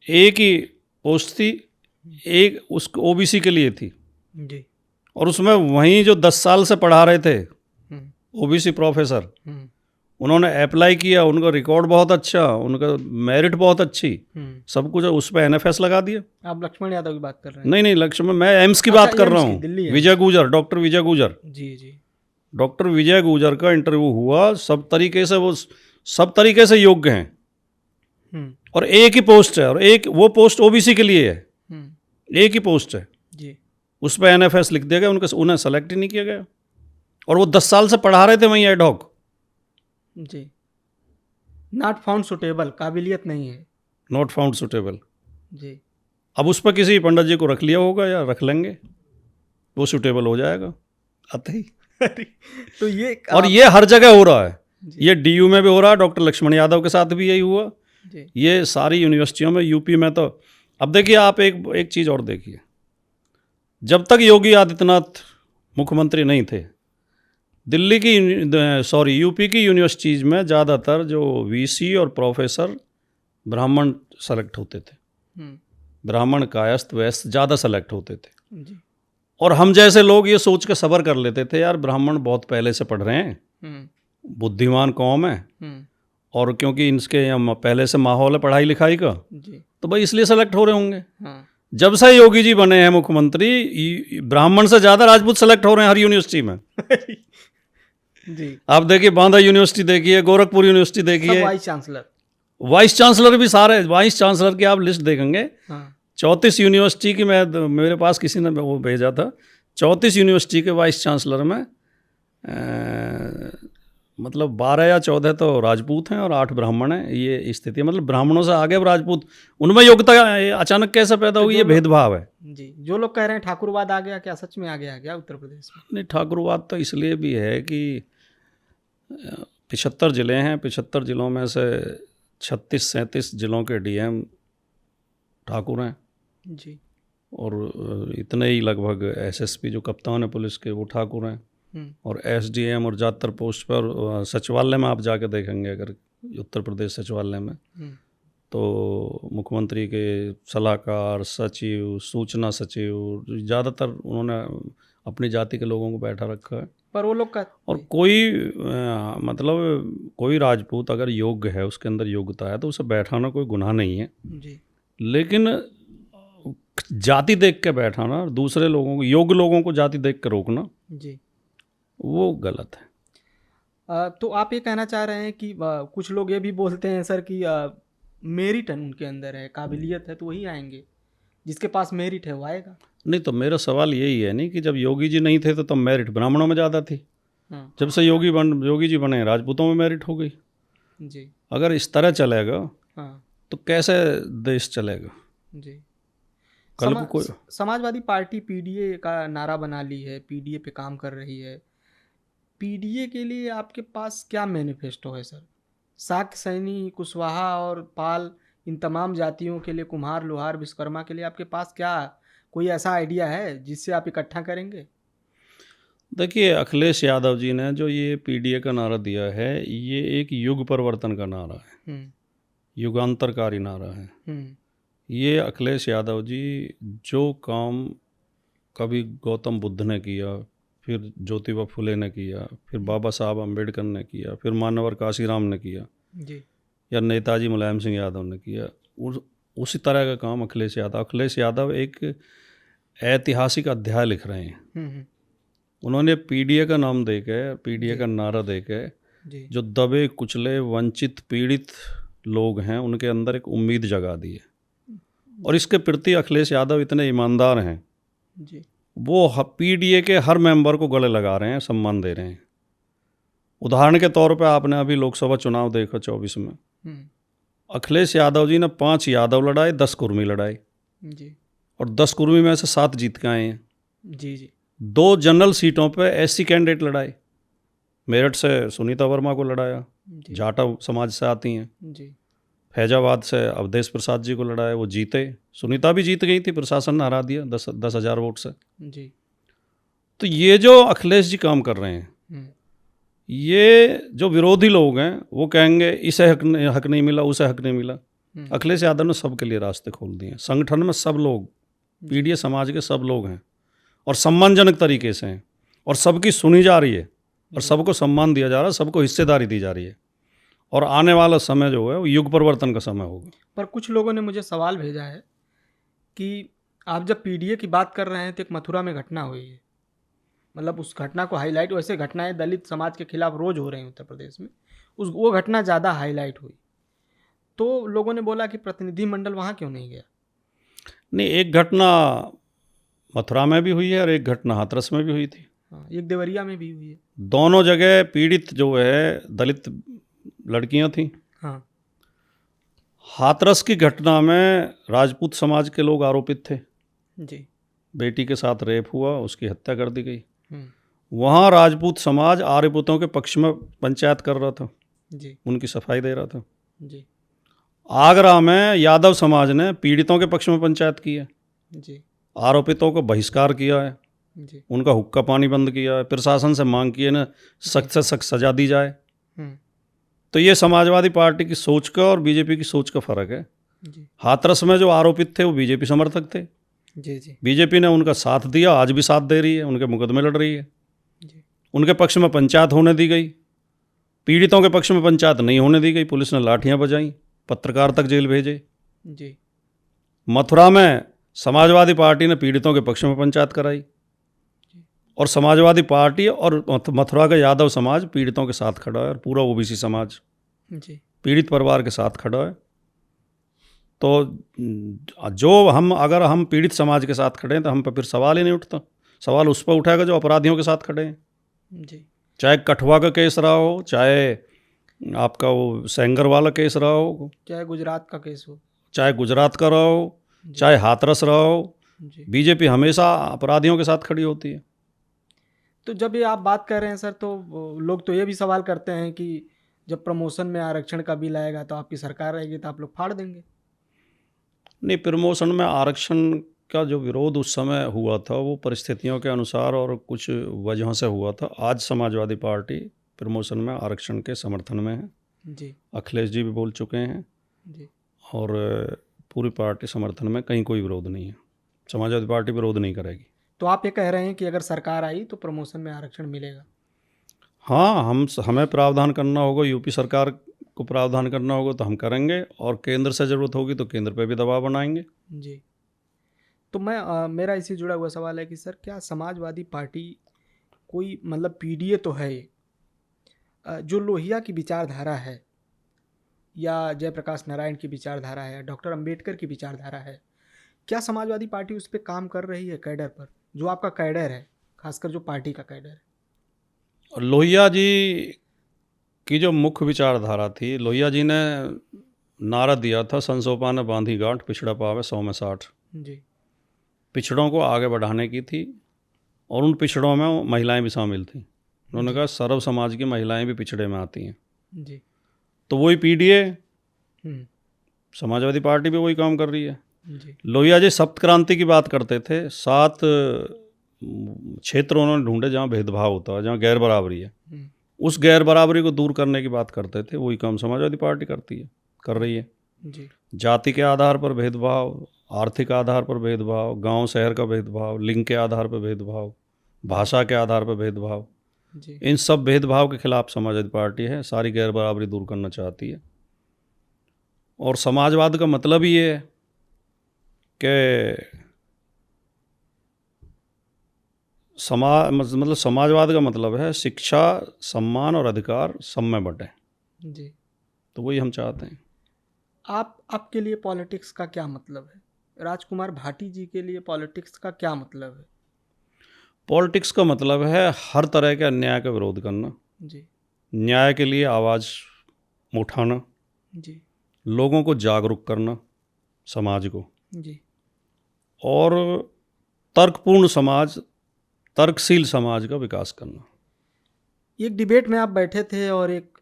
Speaker 1: एक ही पोस्ट थी, एक उस ओबीसी के लिए थी।
Speaker 5: जी।
Speaker 1: और उसमें वहीं जो 10 साल से पढ़ा रहे थे ओबीसी प्रोफेसर, उन्होंने अप्लाई किया, उनका रिकॉर्ड बहुत अच्छा, उनका मेरिट बहुत अच्छी, सब कुछ, उस पर एनएफएस लगा दिया।
Speaker 5: आप लक्ष्मण यादव की बात कर रहे हैं?
Speaker 1: नहीं लक्ष्मण, मैं एम्स की बात कर रहा हूँ। विजय गुजर, डॉक्टर विजय गुजर।
Speaker 5: जी। जी।
Speaker 1: डॉक्टर विजय गुजर का इंटरव्यू हुआ, सब तरीके से योग्य हैं, और एक ही पोस्ट है, और एक वो पोस्ट ओबीसी के लिए है, एक ही पोस्ट है।
Speaker 5: जी।
Speaker 1: उस पर एनएफएस लिख दिया गया, उन्हें सेलेक्ट ही नहीं किया गया, और वो 10 साल से पढ़ा रहे थे वहीं एडहॉक।
Speaker 5: जी। नॉट फाउंड सुटेबल, काबिलियत नहीं है।
Speaker 1: Not found suitable.
Speaker 5: जी।
Speaker 1: अब उस पर किसी पंडित जी को रख लिया होगा या रख लेंगे, वो सुटेबल हो जाएगा आते ही।
Speaker 5: तो ये
Speaker 1: और ये हर जगह हो रहा है, ये डीयू में भी हो रहा है, डॉक्टर लक्ष्मण यादव के साथ भी यही हुआ।
Speaker 5: जी।
Speaker 1: ये सारी यूनिवर्सिटियों में, यूपी में तो। अब देखिए आप एक चीज़ और देखिए, जब तक योगी आदित्यनाथ मुख्यमंत्री नहीं थे, यूपी की यूनिवर्सिटीज़ में ज़्यादातर जो वीसी और प्रोफेसर ब्राह्मण सेलेक्ट होते थे, ब्राह्मण कायस्थ वैश्य ज़्यादा सेलेक्ट होते थे।
Speaker 5: जी।
Speaker 1: और हम जैसे लोग ये सोच के सब्र कर लेते थे, यार ब्राह्मण बहुत पहले से पढ़ रहे हैं, बुद्धिमान कौम है, और क्योंकि इनके यहाँ पहले से माहौल है पढ़ाई लिखाई का, तो भाई इसलिए सेलेक्ट हो रहे होंगे। जब से योगी जी बने हैं मुख्यमंत्री, ब्राह्मण से ज़्यादा राजपूत सेलेक्ट हो रहे हैं हर यूनिवर्सिटी में।
Speaker 5: जी।
Speaker 1: आप देखिए, बांदा यूनिवर्सिटी देखिए, गोरखपुर यूनिवर्सिटी देखिए, वाइस चांसलर भी सारे, वाइस चांसलर की आप लिस्ट देखेंगे। 34 यूनिवर्सिटी की, मेरे पास किसी ने वो भेजा था, 34 यूनिवर्सिटी के वाइस चांसलर में मतलब 12 या 14 तो राजपूत हैं और 8 ब्राह्मण हैं। ये स्थिति है, मतलब ब्राह्मणों से आगे राजपूत, उनमें योग्यता अचानक कैसे पैदा होगी? ये भेदभाव है।
Speaker 5: जी। जो लोग कह रहे हैं ठाकुरवाद आ गया, क्या सच में आ गया उत्तर प्रदेश में?
Speaker 1: नहीं, ठाकुरवाद तो इसलिए भी है कि 75 ज़िले हैं, 75 ज़िलों में से 36-37 जिलों के डीएम ठाकुर हैं
Speaker 5: जी।
Speaker 1: और इतने ही लगभग एसएसपी जो कप्तान है पुलिस के वो ठाकुर हैं, और एसडीएम और ज़्यादातर पोस्ट पर सचिवालय में आप जाके देखेंगे अगर उत्तर प्रदेश सचिवालय में तो मुख्यमंत्री के सलाहकार, सचिव, सूचना सचिव, ज़्यादातर उन्होंने अपनी जाति के लोगों को बैठा रखा है।
Speaker 5: पर वो लोग का
Speaker 1: और कोई मतलब कोई राजपूत अगर योग्य है, उसके अंदर योग्यता है, तो उसे बैठाना कोई गुनाह नहीं है।
Speaker 5: जी।
Speaker 1: लेकिन जाति देख के बैठाना, दूसरे लोगों को, योग्य लोगों को जाति देख के रोकना,
Speaker 5: जी।
Speaker 1: वो गलत है।
Speaker 5: तो आप ये कहना चाह रहे हैं कि कुछ लोग ये भी बोलते हैं सर कि मेरिट उनके अंदर है, काबिलियत है, तो वही आएंगे, जिसके पास मेरिट है वो आएगा।
Speaker 1: नहीं, तो मेरा सवाल यही है नहीं कि जब योगी जी नहीं थे तो तब मेरिट ब्राह्मणों में ज़्यादा थी।
Speaker 5: हाँ।
Speaker 1: जब से योगी जी बने, राजपूतों में मेरिट हो गई।
Speaker 5: जी।
Speaker 1: अगर इस तरह चलेगा
Speaker 5: हाँ।
Speaker 1: तो कैसे देश चलेगा?
Speaker 5: जी।
Speaker 1: कल को कोई
Speaker 5: समाजवादी पार्टी पीडीए का नारा बना ली है, पीडीए पे काम कर रही है। पीडीए के लिए आपके पास क्या मैनिफेस्टो है सर? शाक्य, सैनी, कुशवाहा और पाल, इन तमाम जातियों के लिए, कुम्हार, लोहार, विश्वकर्मा के लिए आपके पास क्या कोई ऐसा आइडिया है जिससे आप इकट्ठा करेंगे?
Speaker 1: देखिए, अखिलेश यादव जी ने जो ये पीडीए का नारा दिया है, ये एक युग परिवर्तन का नारा है, युगांतरकारी नारा है। ये अखिलेश यादव जी जो काम कभी गौतम बुद्ध ने किया, फिर ज्योतिबा फुले ने किया, फिर बाबा साहब अम्बेडकर ने किया, फिर मानवर काशीराम ने किया
Speaker 5: जी,
Speaker 1: या नेताजी मुलायम सिंह यादव ने किया, उसी तरह का काम अखिलेश यादव एक ऐतिहासिक अध्याय लिख रहे हैं। उन्होंने पीडीए का नाम देके, पीडीए का नारा देके जो दबे कुचले वंचित पीड़ित लोग हैं उनके अंदर एक उम्मीद जगा दी है। और इसके प्रति अखिलेश यादव इतने ईमानदार हैं
Speaker 5: जी,
Speaker 1: वो पीडीए के हर मेंबर को गले लगा रहे हैं, सम्मान दे रहे हैं। उदाहरण के तौर पे आपने अभी लोकसभा चुनाव देखा 24 में, अखिलेश यादव जी ने 5 यादव लड़ाए, 10 कुर्मी लड़ाए
Speaker 5: जी,
Speaker 1: और 10 कुर्मी में से 7 जीत के आए हैं।
Speaker 5: जी जी,
Speaker 1: 2 जनरल सीटों पे एससी कैंडिडेट लड़ाए, मेरठ से सुनीता वर्मा को लड़ाया, जाटा समाज से आती हैं,
Speaker 5: जी,
Speaker 1: फैजाबाद से अवधेश प्रसाद जी को लड़ाया, वो जीते। सुनीता भी जीत गई थी, प्रशासन ने हरा दिया 10,000 वोट से।
Speaker 5: जी।
Speaker 1: तो ये जो अखिलेश जी काम कर रहे हैं, ये जो विरोधी लोग हैं वो कहेंगे इसे हक नहीं मिला, उसे हक नहीं मिला। अखिलेश यादव ने सबके लिए रास्ते खोल दिए। संगठन में सब लोग, पीडीए समाज के सब लोग हैं और सम्मानजनक तरीके से हैं, और सबकी सुनी जा रही है और सबको सम्मान दिया जा रहा है, सबको हिस्सेदारी दी जा रही है। और आने वाला समय जो है वो युग परिवर्तन का समय होगा।
Speaker 5: पर कुछ लोगों ने मुझे सवाल भेजा है कि आप जब पीडीए की बात कर रहे हैं तो एक मथुरा में घटना हुई है, मतलब उस घटना को हाईलाइट, वैसे घटनाएं दलित समाज के खिलाफ रोज हो रही हैं उत्तर प्रदेश में, वो घटना ज़्यादा हाईलाइट हुई, तो लोगों ने बोला कि प्रतिनिधिमंडल वहाँ क्यों नहीं गया?
Speaker 1: नहीं, एक घटना मथुरा में भी हुई है और एक घटना हाथरस में भी हुई थी।
Speaker 5: हाँ, एक देवरिया में भी हुई है।
Speaker 1: दोनों जगह पीड़ित जो है दलित लड़कियां थी।
Speaker 5: हाँ।
Speaker 1: हाथरस की घटना में राजपूत समाज के लोग आरोपित थे।
Speaker 5: जी।
Speaker 1: बेटी के साथ रेप हुआ, उसकी हत्या कर दी गई। वहाँ राजपूत समाज आर्यपुतों के पक्ष में पंचायत कर रहा था,
Speaker 5: जी,
Speaker 1: उनकी सफाई दे रहा था।
Speaker 5: जी,
Speaker 1: आगरा में यादव समाज ने पीड़ितों के पक्ष में पंचायत की है,
Speaker 5: जी,
Speaker 1: आरोपितों को बहिष्कार किया है,
Speaker 5: जी,
Speaker 1: उनका हुक्का पानी बंद किया है, प्रशासन से मांग की है ना सख्त से सख्त सजा दी जाए। तो ये समाजवादी पार्टी की सोच का और बीजेपी की सोच का फर्क है।
Speaker 5: जी,
Speaker 1: हाथरस में जो आरोपित थे वो बीजेपी समर्थक थे,
Speaker 5: जी, जी,
Speaker 1: बीजेपी ने उनका साथ दिया, आज भी साथ दे रही है, उनके मुकदमे लड़ रही है,
Speaker 5: जी,
Speaker 1: उनके पक्ष में पंचायत होने दी गई। पीड़ितों के पक्ष में पंचायत नहीं होने दी गई, पुलिस ने लाठियां बजाई, पत्रकार तक जेल भेजे।
Speaker 5: जी,
Speaker 1: मथुरा में समाजवादी पार्टी ने पीड़ितों के पक्ष में पंचायत कराई और समाजवादी पार्टी और मथुरा का यादव समाज पीड़ितों के साथ खड़ा है और पूरा ओबीसी समाज
Speaker 5: जी,
Speaker 1: पीड़ित परिवार के साथ खड़ा है। तो जो अगर हम पीड़ित समाज के साथ खड़े हैं तो हम पर फिर सवाल ही नहीं उठता। सवाल उस पर उठाएगा जो अपराधियों के साथ खड़े हैं।
Speaker 5: जी,
Speaker 1: चाहे कठुआ का केस रहा हो, चाहे आपका वो सेंगर वाला केस रहा हो,
Speaker 5: चाहे गुजरात का केस हो,
Speaker 1: चाहे गुजरात का रहा हो, चाहे हाथरस रहा हो,
Speaker 5: जी।
Speaker 1: बीजेपी हमेशा अपराधियों के साथ खड़ी होती है।
Speaker 5: तो जब ये आप बात कर रहे हैं सर, तो लोग तो ये भी सवाल करते हैं कि जब प्रमोशन में आरक्षण का बिल आएगा तो आपकी सरकार रहेगी तो आप लोग फाड़ देंगे।
Speaker 1: नहीं, प्रमोशन में आरक्षण का जो विरोध उस समय हुआ था वो परिस्थितियों के अनुसार और कुछ वजहों से हुआ था। आज समाजवादी पार्टी प्रमोशन में आरक्षण के समर्थन में है।
Speaker 5: जी
Speaker 1: अखिलेश जी भी बोल चुके हैं
Speaker 5: जी।
Speaker 1: और पूरी पार्टी समर्थन में, कहीं कोई विरोध नहीं है। समाजवादी पार्टी विरोध नहीं करेगी।
Speaker 5: तो आप ये कह रहे हैं कि अगर सरकार आई तो प्रमोशन में आरक्षण मिलेगा?
Speaker 1: हाँ, हमें प्रावधान करना होगा, यूपी सरकार को प्रावधान करना होगा तो हम करेंगे, और केंद्र से ज़रूरत होगी तो केंद्र पे भी दबाव बनाएंगे।
Speaker 5: जी। तो मेरा इससे जुड़ा हुआ सवाल है कि सर, क्या समाजवादी पार्टी कोई मतलब पीडीए तो है ये, जो लोहिया की विचारधारा है या जयप्रकाश नारायण की विचारधारा है, डॉक्टर अंबेडकर की विचारधारा है, क्या समाजवादी पार्टी उस पर काम कर रही है कैडर पर? जो आपका कैडर है, खासकर जो पार्टी का कैडर है।
Speaker 1: और लोहिया जी की जो मुख्य विचारधारा थी, लोहिया जी ने नारा दिया था, संसोपा ने बांधी गांठ, पिछड़ा पावे 100 में 60।
Speaker 5: जी
Speaker 1: पिछड़ों को आगे बढ़ाने की थी, और उन पिछड़ों में महिलाएं भी शामिल थीं। उन्होंने कहा सर्व समाज की महिलाएं भी पिछड़े में आती हैं।
Speaker 5: जी।
Speaker 1: तो वही पीडीए,
Speaker 5: हम्म,
Speaker 1: समाजवादी पार्टी भी वही काम कर रही है।
Speaker 5: जी
Speaker 1: लोहिया जी सप्त क्रांति की बात करते थे। 7 क्षेत्र उन्होंने ढूंढे जहाँ भेदभाव होता है, जहाँ गैर बराबरी है।
Speaker 5: हम्म,
Speaker 1: उस गैर बराबरी को दूर करने की बात करते थे। वही काम समाजवादी पार्टी कर रही है।
Speaker 5: जी
Speaker 1: जाति के आधार पर भेदभाव, आर्थिक आधार पर भेदभाव, गांव शहर का भेदभाव, लिंग के आधार पर भेदभाव, भाषा के आधार पर भेदभाव,
Speaker 5: जी।
Speaker 1: इन सब भेदभाव के खिलाफ समाजवादी पार्टी है। सारी गैर बराबरी दूर करना चाहती है। और समाजवाद का मतलब ही ये है कि मतलब समाजवाद का मतलब है शिक्षा, सम्मान और अधिकार सब में बंटे।
Speaker 5: जी।
Speaker 1: तो वही हम चाहते हैं।
Speaker 5: आपके लिए पॉलिटिक्स का क्या मतलब है? राजकुमार भाटी जी के लिए पॉलिटिक्स का क्या मतलब है?
Speaker 1: पॉलिटिक्स का मतलब है हर तरह के अन्याय का विरोध करना,
Speaker 5: जी
Speaker 1: न्याय के लिए आवाज़ उठाना,
Speaker 5: जी
Speaker 1: लोगों को जागरूक करना, समाज को,
Speaker 5: जी
Speaker 1: और तर्कपूर्ण समाज, तर्कशील समाज का विकास करना।
Speaker 5: एक डिबेट में आप बैठे थे और एक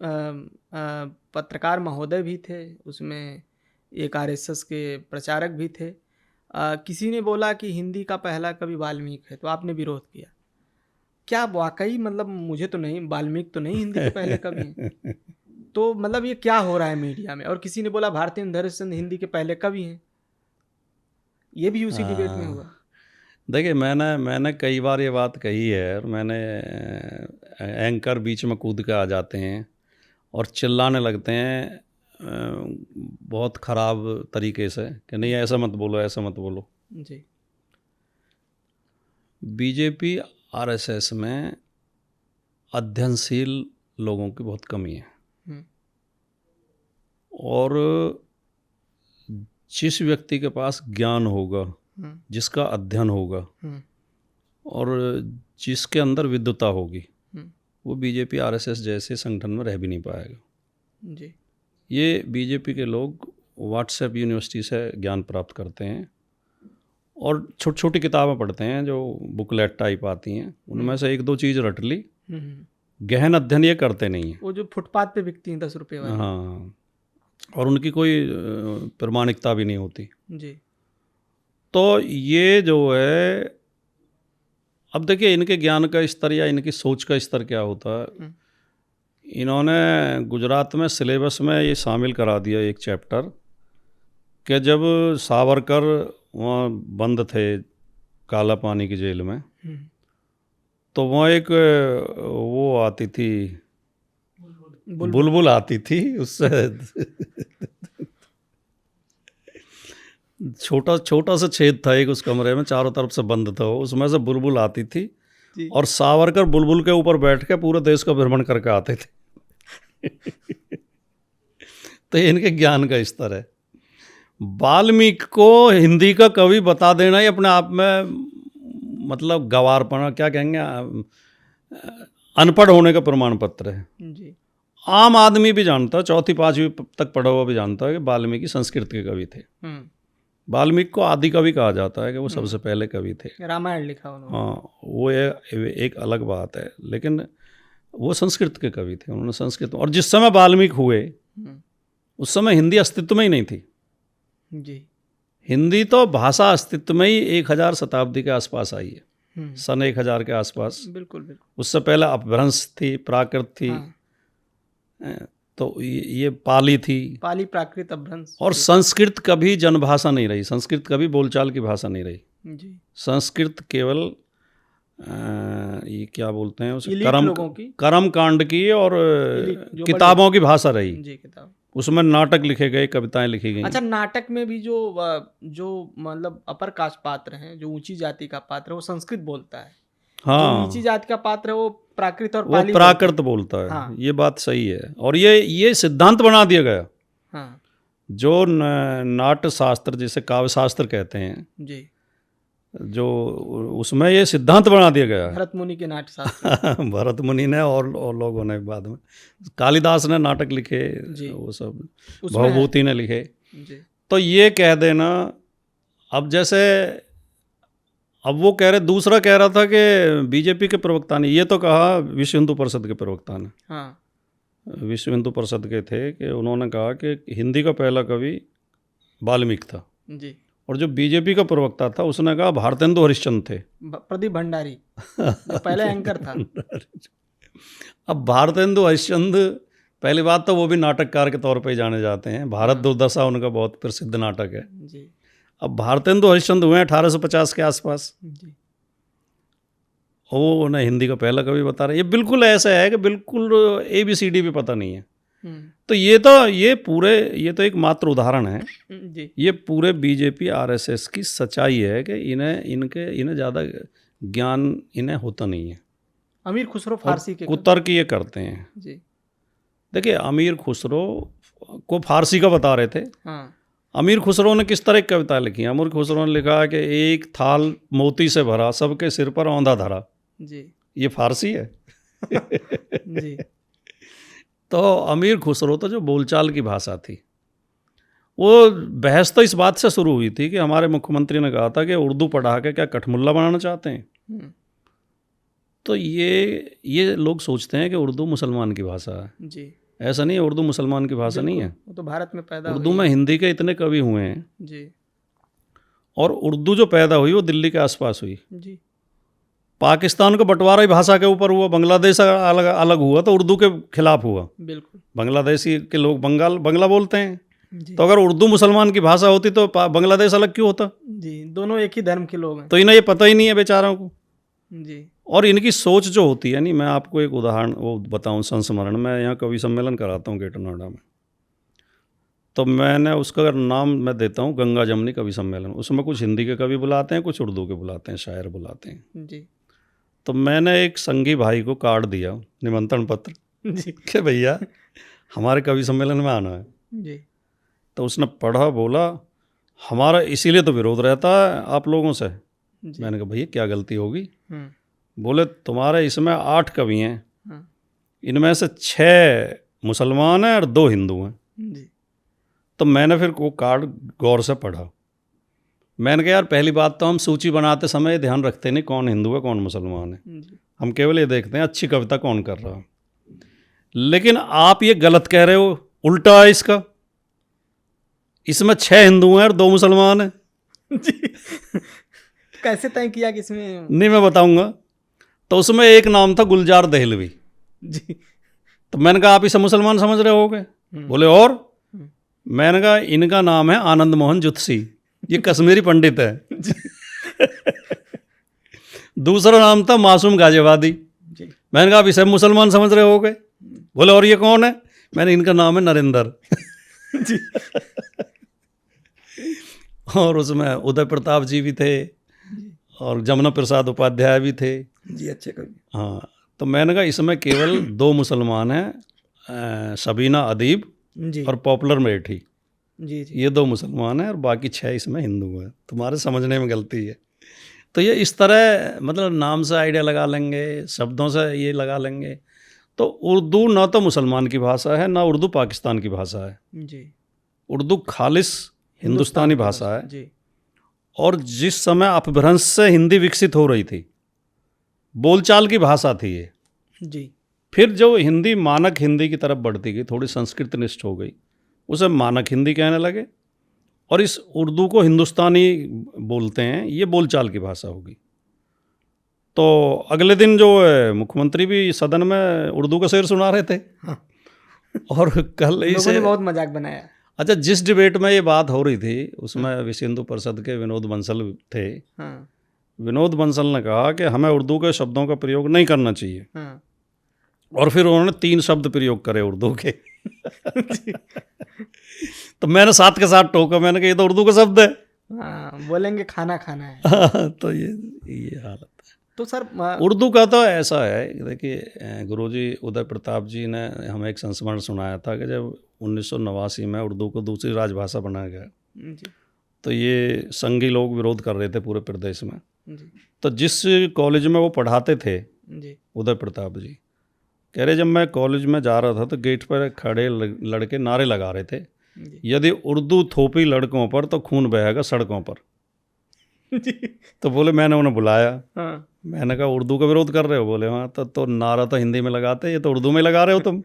Speaker 5: पत्रकार महोदय भी थे, उसमें एक आरएसएस के प्रचारक भी थे। किसी ने बोला कि हिंदी का पहला कवि वाल्मीकि है, तो आपने विरोध किया। क्या वाकई, मतलब मुझे तो नहीं, वाल्मीकि तो नहीं हिंदी के पहले कवि हैं। तो मतलब ये क्या हो रहा है मीडिया में? और किसी ने बोला भारतेंदु हरिश्चंद्र हिंदी के पहले कवि हैं। ये भी उसी डिबेट में हुआ।
Speaker 1: देखिए, मैंने कई बार ये बात कही है, और मैंने एंकर बीच में कूद के आ जाते हैं और चिल्लाने लगते हैं बहुत ख़राब तरीके से कि नहीं ऐसा मत बोलो, ऐसा मत बोलो।
Speaker 5: जी
Speaker 1: बीजेपी आरएसएस में अध्ययनशील लोगों की बहुत कमी है।
Speaker 5: हम्म,
Speaker 1: और जिस व्यक्ति के पास ज्ञान होगा,
Speaker 5: हम्म,
Speaker 1: जिसका अध्ययन होगा,
Speaker 5: हम्म,
Speaker 1: और जिसके अंदर विद्वता होगी,
Speaker 5: हम्म,
Speaker 1: वो बीजेपी आरएसएस जैसे संगठन में रह भी नहीं पाएगा।
Speaker 5: जी
Speaker 1: ये बीजेपी के लोग व्हाट्सएप यूनिवर्सिटी से ज्ञान प्राप्त करते हैं और छोटी छोटी किताबें पढ़ते हैं जो बुकलेट टाइप आती हैं, उनमें से एक दो चीज़ रट ली,
Speaker 5: हम्म।
Speaker 1: गहन अध्ययन ये करते नहीं हैं।
Speaker 5: वो जो फुटपाथ पे बिकती हैं 10 रुपये वाली।
Speaker 1: हाँ, और उनकी कोई प्रामाणिकता भी नहीं होती।
Speaker 5: जी
Speaker 1: तो ये जो है, अब देखिए इनके ज्ञान का स्तर या इनकी सोच का स्तर क्या होता है। इन्होंने गुजरात में सिलेबस में ये शामिल करा दिया एक चैप्टर कि जब सावरकर वहाँ बंद थे काला पानी की जेल में, तो वहाँ एक वो आती थी, बुलबुल आती थी, उससे छोटा छोटा सा छेद था एक उस कमरे में, चारों तरफ से बंद था, उसमें से बुलबुल आती थी और सावरकर बुलबुल के ऊपर बैठ के पूरे देश का भ्रमण करके आते थे। तो ये इनके ज्ञान का स्तर है। वाल्मीकि को हिंदी का कवि बता देना ही अपने आप में मतलब गवारपना, क्या कहेंगे, अनपढ़ होने का प्रमाण पत्र है।
Speaker 5: जी
Speaker 1: आम आदमी भी जानता है, 4वीं 5वीं तक पढ़ा हुआ भी जानता है कि वाल्मीकि संस्कृत के कवि थे। वाल्मीकि को आदि कवि कहा जाता है कि वो सबसे पहले कवि थे।
Speaker 5: रामायण लिखा उन्होंने।
Speaker 1: हाँ, वो एक अलग बात है, लेकिन वो संस्कृत के कवि थे, उन्होंने संस्कृत। और जिस समय वाल्मीकि हुए उस समय हिंदी अस्तित्व में ही नहीं थी।
Speaker 5: जी।
Speaker 1: हिंदी तो भाषा अस्तित्व में ही 1000 शताब्दी के आसपास आई है, सन 1000 के आसपास।
Speaker 5: बिल्कुल बिल्कुल।
Speaker 1: उससे पहले अपभ्रंश थी, प्राकृत थी, तो ये पाली थी,
Speaker 5: पाली, प्राकृत, अपभ्रंश।
Speaker 1: और संस्कृत कभी जनभाषा नहीं रही, संस्कृत कभी बोलचाल की भाषा नहीं रही।
Speaker 5: जी।
Speaker 1: संस्कृत केवल ये क्या बोलते हैं उसे,
Speaker 5: इलीट लोगों की,
Speaker 1: कर्म कांड की और
Speaker 5: जो
Speaker 1: किताबों की भाषा रही।
Speaker 5: जी, किताब।
Speaker 1: उसमें नाटक लिखे गए, कविताएं लिखी गई।
Speaker 5: अच्छा, नाटक में भी जो मतलब अपर कास्ट पात्र हैं, जो ऊंची जाति का पात्र है, वो संस्कृत बोलता है। जो
Speaker 1: हाँ,
Speaker 5: नीची जाति का पात्र है वो प्राकृत और
Speaker 1: वो
Speaker 5: पाली
Speaker 1: प्राकृत बोलता है।
Speaker 5: हाँ।
Speaker 1: ये बात सही है, और ये सिद्धांत बना दिया गया।
Speaker 5: हाँ
Speaker 1: जो नाट्य शास्त्र, जिसे काव्य शास्त्र कहते हैं,
Speaker 5: जी,
Speaker 1: जो उसमें ये सिद्धांत बना दिया गया है।
Speaker 5: भरत मुनि के नाट्य शास्त्र।
Speaker 1: भरत मुनि ने और लोगों ने बाद में, कालिदास ने नाटक लिखे,
Speaker 5: जी।
Speaker 1: वो सब
Speaker 5: उसमें है।
Speaker 1: भवभूति ने लिखे।
Speaker 5: जी।
Speaker 1: तो ये कह देना, अब जैसे अब वो कह रहे, दूसरा कह रहा था कि बीजेपी के प्रवक्ता ने, ये तो कहा विश्व हिंदू परिषद के प्रवक्ता ने,
Speaker 5: हाँ
Speaker 1: विश्व हिंदू परिषद के थे, कि उन्होंने कहा कि हिंदी का पहला कवि वाल्मीकि था।
Speaker 5: जी।
Speaker 1: और जो बीजेपी का प्रवक्ता था उसने कहा भारतेंदु हरिश्चंद्र थे।
Speaker 5: प्रदीप भंडारी जो पहले एंकर था।
Speaker 1: अब भारतेंदु हरिश्चंद्र, पहली बात तो वो भी नाटककार के तौर पे जाने जाते हैं, भारत दुर्दशा उनका बहुत प्रसिद्ध नाटक है।
Speaker 5: जी।
Speaker 1: अब भारतेंदु हरिश्चंद्र हुए 1850 के आसपास,
Speaker 5: जी।
Speaker 1: वो उन्हें हिंदी का पहला कवि बता रहे। ये बिल्कुल ऐसा है कि बिल्कुल ABCD भी पता नहीं है। तो ये तो एक मात्र उदाहरण है।
Speaker 5: जी।
Speaker 1: ये पूरे बीजेपी RSS की सच्चाई है कि इन्हें ज़्यादा ज्ञान इन्हें होता नहीं है।
Speaker 5: अमीर खुसरो फारसी के
Speaker 1: कुतर्क ये करते हैं।
Speaker 5: जी।
Speaker 1: देखिए, अमीर खुसरो को फारसी का बता रहे थे।
Speaker 5: हाँ।
Speaker 1: अमीर खुसरो ने किस तरह की कविता लिखी? अमीर खुसरो ने लिखा कि एक थाल मोती से भरा, सबके सिर पर औंधा धरा।
Speaker 5: जी।
Speaker 1: ये फारसी है।
Speaker 5: जी।
Speaker 1: तो अमीर खुसरो तो जो बोलचाल की भाषा थी, वो बहस तो इस बात से शुरू हुई थी कि हमारे मुख्यमंत्री ने कहा था कि उर्दू पढ़ा के क्या कठमुल्ला बनाना चाहते हैं। तो ये लोग सोचते हैं कि उर्दू मुसलमान की भाषा है।
Speaker 5: जी।
Speaker 1: ऐसा नहीं है, उर्दू मुसलमान की भाषा नहीं है।
Speaker 5: वो तो भारत में पैदा
Speaker 1: उर्दू में हिंदी के इतने कवि हुए हैं।
Speaker 5: जी।
Speaker 1: और उर्दू जो पैदा हुई वो दिल्ली के आसपास हुई।
Speaker 5: जी।
Speaker 1: पाकिस्तान का बंटवारा ही भाषा के ऊपर हुआ, बांग्लादेश अलग अलग हुआ तो उर्दू के खिलाफ हुआ।
Speaker 5: बिल्कुल।
Speaker 1: बांग्लादेशी के लोग बांग्ला बोलते हैं।
Speaker 5: जी।
Speaker 1: तो अगर उर्दू मुसलमान की भाषा होती तो बांग्लादेश अलग क्यों होता?
Speaker 5: जी, दोनों एक ही धर्म के लोग हैं।
Speaker 1: तो इन्हें ये पता ही नहीं है बेचारों को।
Speaker 5: जी।
Speaker 1: और इनकी सोच जो होती है, नहीं, मैं आपको एक उदाहरण वो बताऊं, संस्मरण। मैं यहाँ कवि सम्मेलन कराता हूँ ग्रेटर नोएडा में, तो मैंने उसका नाम मैं देता हूँ गंगा जमनी कवि सम्मेलन। उसमें कुछ हिंदी के कवि बुलाते हैं, कुछ उर्दू के बुलाते हैं, शायर बुलाते हैं।
Speaker 5: जी।
Speaker 1: तो मैंने एक संगी भाई को कार्ड दिया, निमंत्रण पत्र,
Speaker 5: जी।
Speaker 1: कि भैया हमारे कवि सम्मेलन में आना है।
Speaker 5: जी।
Speaker 1: तो उसने पढ़ा, बोला हमारा इसीलिए तो विरोध रहता है आप लोगों से।
Speaker 5: जी।
Speaker 1: मैंने कहा भैया क्या गलती होगी? बोले तुम्हारे इसमें 8 कवि हैं, इनमें से 6 मुसलमान हैं और 2 हिंदू हैं।
Speaker 5: जी।
Speaker 1: तो मैंने फिर वो कार्ड गौर से पढ़ा। मैंने कहा यार, पहली बात तो हम सूची बनाते समय ध्यान रखते नहीं कौन हिंदू है कौन मुसलमान है।
Speaker 5: जी।
Speaker 1: हम केवल ये देखते हैं अच्छी कविता कौन कर रहा है। लेकिन आप ये गलत कह रहे हो, उल्टा है इसका। इसमें 6 हिंदू हैं और 2 मुसलमान हैं।
Speaker 5: जी। कैसे तय किया कि इसमें?
Speaker 1: नहीं, मैं बताऊंगा। तो उसमें एक नाम था गुलजार दहलवी।
Speaker 5: जी।
Speaker 1: तो मैंने कहा आप इसे मुसलमान समझ रहे होगे? बोले और? मैंने कहा इनका नाम है आनंद मोहन जुत्सी, ये कश्मीरी पंडित है। दूसरा नाम था मासूम गाजियाबादी। मैंने कहा आप इसे मुसलमान समझ रहे होगे? बोले और ये कौन है? मैंने इनका नाम है नरेंद्र।
Speaker 5: जी।
Speaker 1: और उसमें उदय प्रताप जी भी थे और जमुना प्रसाद उपाध्याय भी थे।
Speaker 5: जी, अच्छे कवि।
Speaker 1: हाँ, तो मैंने कहा इसमें केवल 2 मुसलमान हैं, सबीना अदीब
Speaker 5: जी।
Speaker 1: और पॉपुलर मेठी।
Speaker 5: जी। जी।
Speaker 1: ये 2 मुसलमान हैं और बाकी 6 इसमें हिंदू हैं। तुम्हारे समझने में गलती है। तो ये इस तरह मतलब नाम से आइडिया लगा लेंगे, शब्दों से ये लगा लेंगे। तो उर्दू ना तो मुसलमान की भाषा है, ना उर्दू पाकिस्तान की भाषा है।
Speaker 5: जी।
Speaker 1: उर्दू खालिस हिंदुस्तानी भाषा है।
Speaker 5: जी।
Speaker 1: और जिस समय अपभ्रंश से हिंदी विकसित हो रही थी, बोलचाल की भाषा थी ये।
Speaker 5: जी।
Speaker 1: फिर जो हिंदी मानक हिंदी की तरफ बढ़ती गई, थोड़ी संस्कृतनिष्ठ हो गई, उसे मानक हिंदी कहने लगे, और इस उर्दू को हिंदुस्तानी बोलते हैं, ये बोलचाल की भाषा होगी। तो अगले दिन जो मुख्यमंत्री भी सदन में उर्दू का शेर सुना रहे थे।
Speaker 5: हाँ।
Speaker 1: और कल
Speaker 5: लोगों
Speaker 1: इसे
Speaker 5: ने बहुत मजाक बनाया।
Speaker 1: अच्छा, जिस डिबेट में ये बात हो रही थी उसमें विश्व हिंदू परिषद के विनोद बंसल थे।
Speaker 5: हाँ
Speaker 1: विनोद बंसल ने कहा कि हमें उर्दू के शब्दों का प्रयोग नहीं करना चाहिए,
Speaker 5: हाँ
Speaker 1: और फिर उन्होंने 3 शब्द प्रयोग करे उर्दू के। तो मैंने साथ के साथ टोका, मैंने कहा ये तो उर्दू का शब्द है।
Speaker 5: हाँ, बोलेंगे खाना खाना है।
Speaker 1: तो ये हालत है।
Speaker 5: तो सर
Speaker 1: उर्दू का तो ऐसा है, देखिए गुरुजी उदय प्रताप जी ने हमें एक संस्मरण सुनाया था कि जब 1989 में उर्दू को दूसरी राजभाषा बनाया गया,
Speaker 5: जी
Speaker 1: तो ये संघी लोग विरोध कर रहे थे पूरे प्रदेश में।
Speaker 5: जी
Speaker 1: तो जिस कॉलेज में वो पढ़ाते थे
Speaker 5: जी
Speaker 1: उदय प्रताप जी कह रहे, जब मैं कॉलेज में जा रहा था तो गेट पर खड़े लड़के नारे लगा रहे थे,
Speaker 5: जी
Speaker 1: यदि उर्दू थोपी लड़कों पर तो खून बहेगा सड़कों पर।
Speaker 5: जी
Speaker 1: तो बोले, मैंने उन्हें बुलाया,
Speaker 5: हाँ
Speaker 1: मैंने कहा उर्दू का विरोध कर रहे हो? बोले हाँ। तो नारा तो हिंदी में लगाते, ये तो उर्दू में लगा रहे हो तुम।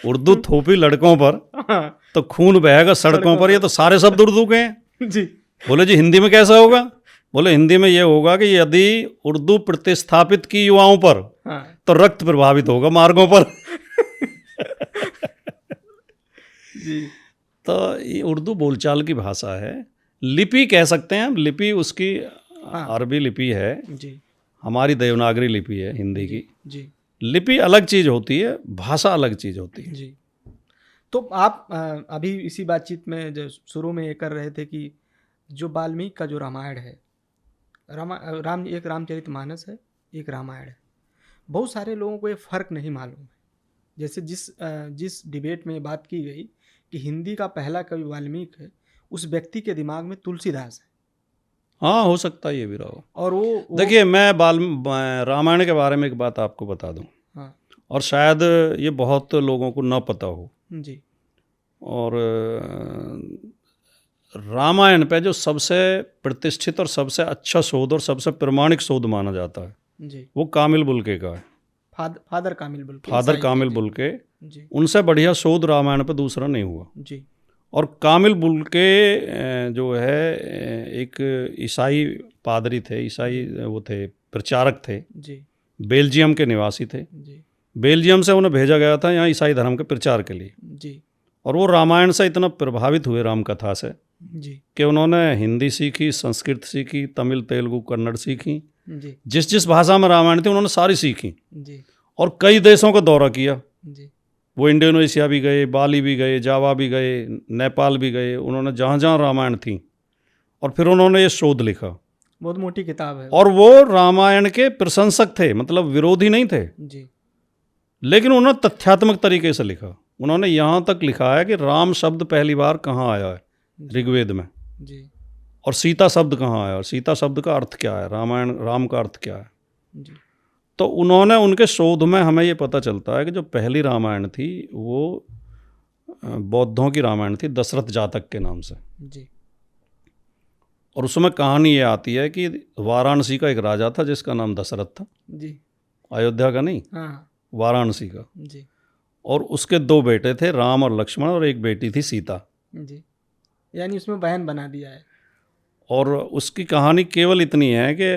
Speaker 1: उर्दू थोपी लड़कों पर
Speaker 5: हाँ
Speaker 1: तो खून बहेगा सड़कों पर, ये तो सारे शब्द उर्दू के हैं।
Speaker 5: जी
Speaker 1: बोले जी हिंदी में कैसा होगा? बोले हिंदी में ये होगा कि यदि उर्दू प्रतिस्थापित की युवाओं पर
Speaker 5: हाँ
Speaker 1: तो रक्त प्रभावित होगा मार्गों पर।
Speaker 5: जी
Speaker 1: तो ये उर्दू बोलचाल की भाषा है, लिपि कह सकते हैं हम। लिपि उसकी अरबी लिपि है,
Speaker 5: जी
Speaker 1: हमारी देवनागरी लिपि है हिंदी की।
Speaker 5: जी
Speaker 1: लिपि अलग चीज़ होती है, भाषा अलग चीज़ होती है।
Speaker 5: जी। तो आप अभी इसी बातचीत में जो शुरू में ये कर रहे थे कि जो वाल्मीकि का जो रामायण है, एक रामचरितमानस है, एक रामायण है। बहुत सारे लोगों को ये फ़र्क नहीं मालूम है। जैसे जिस डिबेट में ये बात की गई कि हिंदी का पहला कवि वाल्मीकि है, उस व्यक्ति के दिमाग में तुलसीदास है।
Speaker 1: हाँ, हो सकता है ये भी रहो।
Speaker 5: और वो
Speaker 1: देखिए, मैं रामायण के बारे में एक बात आपको बता दूं,
Speaker 5: हाँ
Speaker 1: और शायद ये बहुत लोगों को ना पता हो।
Speaker 5: जी
Speaker 1: और रामायण पे जो सबसे प्रतिष्ठित और सबसे अच्छा शोध और सबसे प्रमाणिक शोध माना जाता है,
Speaker 5: जी
Speaker 1: वो कामिल बुल्के का है।
Speaker 5: Father Camille Bulcke,
Speaker 1: father Camille Bulcke,
Speaker 5: ji
Speaker 1: उनसे बढ़िया शोध रामायण पे दूसरा नहीं हुआ।
Speaker 5: जी
Speaker 1: और कामिल बुल्के जो है एक ईसाई पादरी थे, ईसाई वो थे, प्रचारक थे,
Speaker 5: जी
Speaker 1: बेल्जियम के निवासी थे।
Speaker 5: जी
Speaker 1: बेल्जियम से उन्हें भेजा गया था यहाँ ईसाई धर्म के प्रचार के लिए।
Speaker 5: जी
Speaker 1: और वो रामायण से इतना प्रभावित हुए, रामकथा से,
Speaker 5: जी
Speaker 1: कि उन्होंने हिंदी सीखी, संस्कृत सीखी, तमिल, तेलुगु, कन्नड़ सीखी।
Speaker 5: जी
Speaker 1: जिस जिस भाषा में रामायण थी उन्होंने सारी सीखी,
Speaker 5: जी
Speaker 1: और कई देशों का दौरा किया।
Speaker 5: जी
Speaker 1: वो इंडोनेशिया भी गए, बाली भी गए, जावा भी गए, नेपाल भी गए। उन्होंने जहाँ जहाँ रामायण थी, और फिर उन्होंने ये शोध लिखा।
Speaker 5: बहुत मोटी किताब है।
Speaker 1: और वो रामायण के प्रशंसक थे, मतलब विरोधी नहीं थे,
Speaker 5: जी
Speaker 1: लेकिन उन्होंने तथ्यात्मक तरीके से लिखा। उन्होंने यहाँ तक लिखा है कि राम शब्द पहली बार कहाँ आया है ऋग्वेद में,
Speaker 5: जी
Speaker 1: और सीता शब्द कहाँ आया, और सीता शब्द का अर्थ क्या है, रामायण राम का अर्थ क्या है।
Speaker 5: जी
Speaker 1: तो उन्होंने, उनके शोध में हमें ये पता चलता है कि जो पहली रामायण थी वो बौद्धों की रामायण थी, दशरथ जातक के नाम से।
Speaker 5: जी
Speaker 1: और उसमें कहानी ये आती है कि वाराणसी का एक राजा था जिसका नाम दशरथ था,
Speaker 5: जी
Speaker 1: अयोध्या का नहीं,
Speaker 5: हाँ
Speaker 1: वाराणसी का।
Speaker 5: जी
Speaker 1: और उसके 2 बेटे थे, राम और लक्ष्मण, और एक बेटी थी सीता।
Speaker 5: जी, यानी उसमें बहन बना दिया है।
Speaker 1: और उसकी कहानी केवल इतनी है कि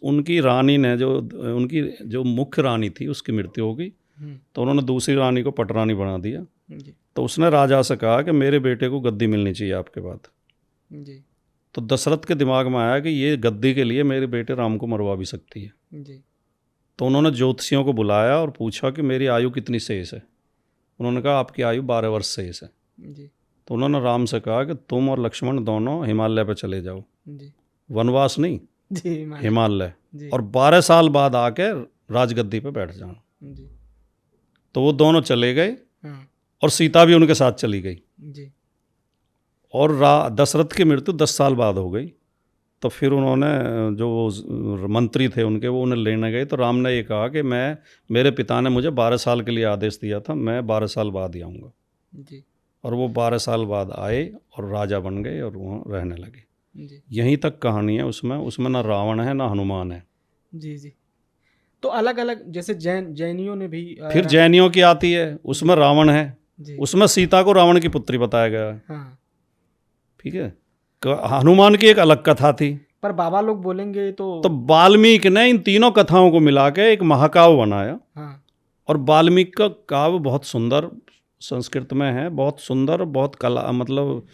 Speaker 1: उनकी रानी ने, उनकी जो मुख्य रानी थी, उसकी मृत्यु हो गई, तो उन्होंने दूसरी रानी को पटरानी बना दिया।
Speaker 5: जी
Speaker 1: तो उसने राजा से कहा कि मेरे बेटे को गद्दी मिलनी चाहिए आपके बाद।
Speaker 5: जी
Speaker 1: तो दशरथ के दिमाग में आया कि ये गद्दी के लिए मेरे बेटे राम को मरवा भी सकती है।
Speaker 5: जी
Speaker 1: तो उन्होंने ज्योतिषियों को बुलाया और पूछा कि मेरी आयु कितनी शेष है। उन्होंने कहा आपकी आयु 12 वर्ष शेष है।
Speaker 5: जी
Speaker 1: तो उन्होंने राम से कहा कि तुम और लक्ष्मण दोनों हिमालय पर चले जाओ,
Speaker 5: जी
Speaker 1: वनवास नहीं,
Speaker 5: जी
Speaker 1: हिमालय,
Speaker 5: जी
Speaker 1: और 12 साल बाद आके राजगद्दी पे बैठ जाना।
Speaker 5: जी
Speaker 1: तो वो दोनों चले गए,
Speaker 5: हाँ
Speaker 1: और सीता भी उनके साथ चली गई।
Speaker 5: जी
Speaker 1: और दशरथ की मृत्यु 10 साल बाद हो गई। तो फिर उन्होंने, जो मंत्री थे उनके, वो उन्हें लेने गए। तो राम ने ये कहा कि मेरे पिता ने मुझे 12 साल के लिए आदेश दिया था, मैं 12 साल बाद ही आऊँगा।
Speaker 5: जी
Speaker 1: और वो 12 साल बाद आए और राजा बन गए और वहाँ रहने लगे।
Speaker 5: जी
Speaker 1: यहीं तक कहानी है। उसमें ना रावण है ना हनुमान है।
Speaker 5: जी जी। तो अलग अलग जैसे जैनियों ने भी
Speaker 1: फिर जैनियों की आती है, उसमें रावण है,
Speaker 5: जी।
Speaker 1: उसमें सीता को रावण की पुत्री बताया गया है।
Speaker 5: हाँ,
Speaker 1: ठीक है, हनुमान की एक अलग कथा थी।
Speaker 5: पर बाबा लोग बोलेंगे तो
Speaker 1: वाल्मीकि ने इन तीनों कथाओं को मिला के एक महाकाव्य बनाया।
Speaker 5: हाँ,
Speaker 1: और वाल्मीकि का काव्य बहुत सुंदर संस्कृत में है, बहुत सुंदर, बहुत कला मतलब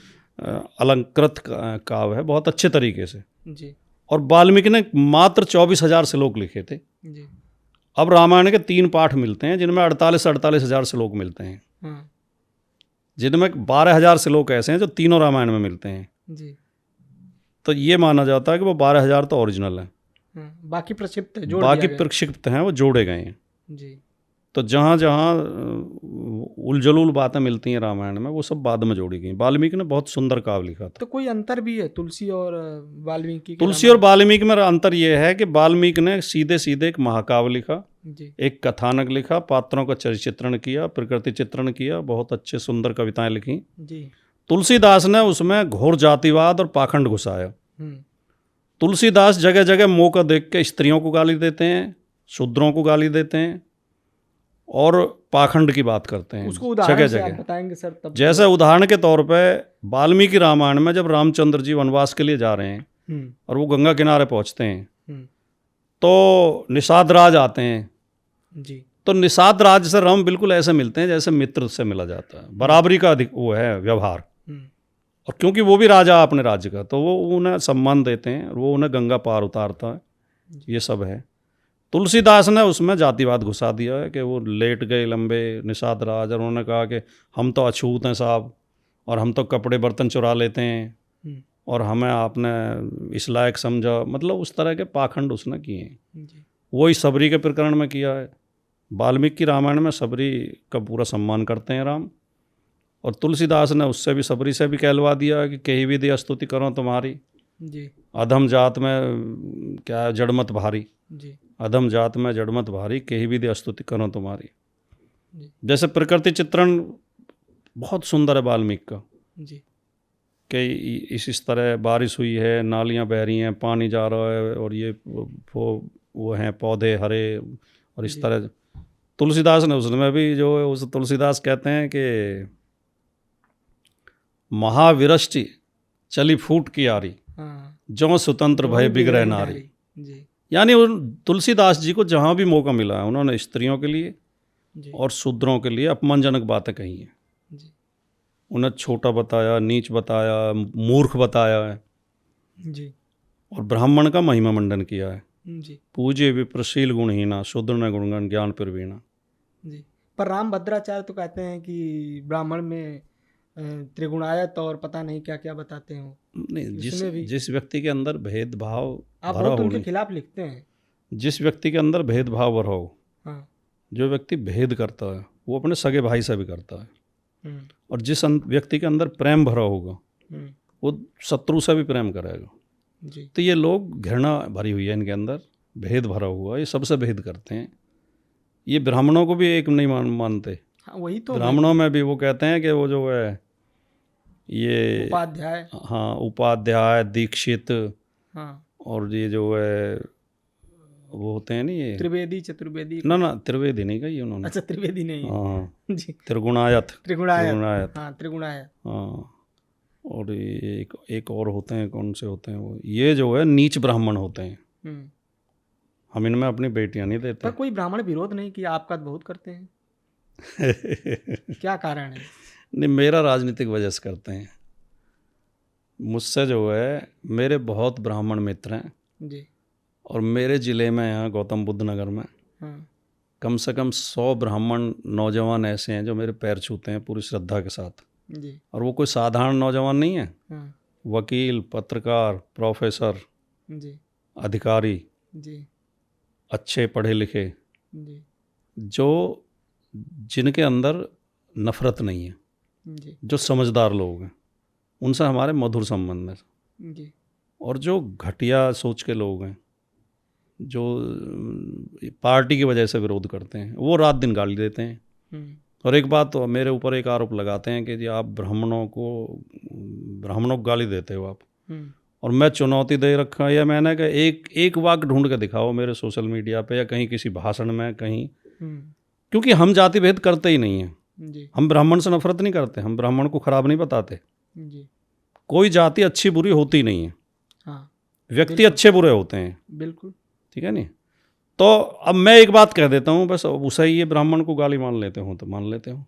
Speaker 1: अलंकृत काव्य है, बहुत अच्छे तरीके से।
Speaker 5: जी
Speaker 1: और वाल्मीकि ने मात्र 24,000 श्लोक लिखे थे।
Speaker 5: जी।
Speaker 1: अब रामायण के 3 पाठ मिलते हैं जिनमें 48,000 श्लोक मिलते हैं,
Speaker 5: हाँ,
Speaker 1: जिनमें 12,000 श्लोक ऐसे हैं जो तीनों रामायण में मिलते हैं।
Speaker 5: जी।
Speaker 1: तो ये माना जाता है कि वो 12,000 तो ओरिजिनल है,
Speaker 5: हाँ, बाकी प्रक्षिप्त है, जोड़
Speaker 1: बाकी
Speaker 5: दिया गया।
Speaker 1: प्रक्षिप्त हैं, वो जोड़े गए हैं।
Speaker 5: जी
Speaker 1: तो जहाँ जहाँ उलझुल बातें मिलती हैं रामायण में, वो सब बाद में जोड़ी गई। वाल्मीकि ने बहुत सुंदर काव्य लिखा था।
Speaker 5: तो कोई अंतर भी है तुलसी और वाल्मीकि के
Speaker 1: तुलसी और वाल्मीकि में अंतर ये है कि वाल्मीकि ने सीधे सीधे एक महाकाव्य लिखा,
Speaker 5: जी
Speaker 1: एक कथानक लिखा, पात्रों का चरित्र चित्रण किया, प्रकृति चित्रण किया, बहुत अच्छे सुंदर कविताएं लिखी।
Speaker 5: जी।
Speaker 1: तुलसीदास ने उसमें घोर जातिवाद और पाखंड घुसाया।
Speaker 5: हम्म।
Speaker 1: तुलसीदास जगह जगह मौका देख के स्त्रियों को गाली देते हैं, शूद्रों को गाली देते हैं और पाखंड की बात करते हैं
Speaker 5: उसको उदाहरण
Speaker 1: जगह
Speaker 5: से आप
Speaker 1: जगह।
Speaker 5: बताएंगे सर तब?
Speaker 1: जैसे उदाहरण के तौर पे वाल्मीकि रामायण में जब रामचंद्र जी वनवास के लिए जा रहे हैं
Speaker 5: हम्म,
Speaker 1: और वो गंगा किनारे पहुंचते हैं
Speaker 5: हम्म,
Speaker 1: तो निषाद राज आते हैं।
Speaker 5: जी
Speaker 1: तो निषाद राज से राम बिल्कुल ऐसे मिलते हैं जैसे मित्र से मिला जाता है, बराबरी का अधिक वो है व्यवहार।
Speaker 5: हम्म,
Speaker 1: और क्योंकि वो भी राजा अपने राज्य का, तो वो उन्हें सम्मान देते हैं और वो उन्हें गंगा पार उतारता है। ये सब है। तुलसीदास ने उसमें जातिवाद घुसा दिया है कि वो लेट गए लंबे निषाद राज और उन्होंने कहा कि हम तो अछूत हैं साहब, और हम तो कपड़े बर्तन चुरा लेते हैं
Speaker 5: हम्म,
Speaker 1: और हमें आपने इस लायक समझा, मतलब उस तरह के पाखंड उसने किए हैं।
Speaker 5: जी
Speaker 1: वही सबरी के प्रकरण में किया है। वाल्मीकि रामायण में सबरी का पूरा सम्मान करते हैं राम, और तुलसीदास ने उससे भी सबरी से भी कहलवा दिया कि कहीं भी दे स्तुति करो तुम्हारी,
Speaker 5: जी
Speaker 1: अधम जात में क्या है जड़मत भारी,
Speaker 5: जी
Speaker 1: अधम जात में जड़मत भारी, कहीं भी दे स्तुति करो तुम्हारी।
Speaker 5: जी
Speaker 1: जैसे प्रकृति चित्रण बहुत सुंदर है वाल्मीकि का,
Speaker 5: जी
Speaker 1: कि इस तरह बारिश हुई है, नालियाँ बह रही हैं, पानी जा रहा है, और ये वो हैं पौधे हरे, और इस तरह। तुलसीदास ने उसमें भी जो है, उस तुलसीदास कहते हैं कि महाविरष्टि चली फूट की आरी,
Speaker 5: हाँ,
Speaker 1: जो स्वतंत्र भय बिगड़े नारी।
Speaker 5: जी
Speaker 1: यानी उन तुलसीदास जी को जहाँ भी मौका मिला है उन्होंने स्त्रियों के लिए
Speaker 5: जी
Speaker 1: और शूद्रों के लिए अपमानजनक बातें कही हैं।
Speaker 5: जी
Speaker 1: उन्हें छोटा बताया, नीच बताया, मूर्ख बताया है,
Speaker 5: जी
Speaker 1: और ब्राह्मण का महिमा मंडन किया है।
Speaker 5: जी
Speaker 1: पूज्य विप्रशील गुणहीना, शूद्र न गुणगण ज्ञान प्रवीणा।
Speaker 5: जी। पर राम भद्राचार्य तो कहते हैं कि ब्राह्मण में त्रिगुणायत और पता नहीं क्या क्या बताते हैं वो।
Speaker 1: नहीं,
Speaker 5: इसमें भी
Speaker 1: जिस व्यक्ति के अंदर भेदभाव
Speaker 5: आप
Speaker 1: भरा
Speaker 5: बहुत
Speaker 1: हो,
Speaker 5: उनके
Speaker 1: नहीं,
Speaker 5: खिलाफ लिखते हैं।
Speaker 1: जिस व्यक्ति के अंदर भेदभाव भरा हो,
Speaker 5: हाँ,
Speaker 1: जो व्यक्ति भेद करता है वो अपने सगे भाई से भी करता है,
Speaker 5: हम्म,
Speaker 1: और जिस व्यक्ति के अंदर प्रेम भरा होगा
Speaker 5: हम्म,
Speaker 1: वो शत्रु से भी प्रेम करेगा।
Speaker 5: जी
Speaker 1: तो ये लोग घृणा भरी हुई है इनके अंदर, भेद भरा हुआ, ये सबसे भेद करते हैं। ये ब्राह्मणों को भी एक नहीं मानते।
Speaker 5: हाँ, वही तो
Speaker 1: ब्राह्मणों में भी वो कहते हैं कि वो जो है ये
Speaker 5: उपाध्याय,
Speaker 1: हाँ उपाध्याय, दीक्षित,
Speaker 5: हाँ,
Speaker 1: और ये जो है वो होते हैं नहीं ये
Speaker 5: त्रिवेदी चतुर्वेदी।
Speaker 1: ना त्रिवेदी नहीं कही उन्होंने।
Speaker 5: अच्छा, त्रिवेदी नहीं है।
Speaker 1: हाँ,
Speaker 5: जी,
Speaker 1: त्रिगुणायत।
Speaker 5: त्रिगुणायत। हाँ, त्रिगुणायत।
Speaker 1: हाँ, और ये एक और होते हैं, कौन से होते हैं वो, ये जो है नीच ब्राह्मण होते हैं।
Speaker 5: हम्म।
Speaker 1: हम इनमें अपनी बेटियां नहीं देते।
Speaker 5: पर कोई ब्राह्मण विरोध नहीं किया, आपका तो बहुत करते हैं। क्या कारण है?
Speaker 1: नहीं, मेरा राजनीतिक वजह से करते हैं। मुझसे जो है मेरे बहुत ब्राह्मण मित्र हैं
Speaker 5: जी,
Speaker 1: और मेरे ज़िले में यहाँ गौतम बुद्ध नगर में
Speaker 5: हाँ,
Speaker 1: कम से कम 100 ब्राह्मण नौजवान ऐसे हैं जो मेरे पैर छूते हैं पूरी श्रद्धा के साथ।
Speaker 5: जी,
Speaker 1: और वो कोई साधारण नौजवान नहीं है,
Speaker 5: हाँ,
Speaker 1: वकील, पत्रकार, प्रोफेसर,
Speaker 5: जी,
Speaker 1: अधिकारी,
Speaker 5: जी,
Speaker 1: अच्छे पढ़े लिखे,
Speaker 5: जी,
Speaker 1: जो जिनके अंदर नफरत नहीं है,
Speaker 5: जी,
Speaker 1: जो समझदार लोग हैं, उनसे हमारे मधुर संबंध है।
Speaker 5: जी,
Speaker 1: और जो घटिया सोच के लोग हैं, जो पार्टी की वजह से विरोध करते हैं, वो रात दिन गाली देते हैं।
Speaker 5: हम्म,
Speaker 1: और एक बात तो मेरे ऊपर एक आरोप लगाते हैं कि जी आप ब्राह्मणों को गाली देते हो आप,
Speaker 5: हम्म,
Speaker 1: और मैं चुनौती दे रखा है, या मैंने कहा एक वाक्य ढूंढ के दिखाओ मेरे सोशल मीडिया पे या कहीं किसी भाषण में कहीं, क्योंकि हम जाति भेद करते ही नहीं हैं।
Speaker 5: जी
Speaker 1: हम ब्राह्मण से नफरत नहीं करते, हम ब्राह्मण को खराब नहीं बताते।
Speaker 5: जी
Speaker 1: कोई जाति अच्छी बुरी होती नहीं है,
Speaker 5: हाँ
Speaker 1: व्यक्ति अच्छे बुरे होते हैं,
Speaker 5: बिल्कुल।
Speaker 1: ठीक है नहीं। तो अब मैं एक बात कह देता हूँ, बस उसे ये ब्राह्मण को गाली मान लेते हो तो मान लेते हो।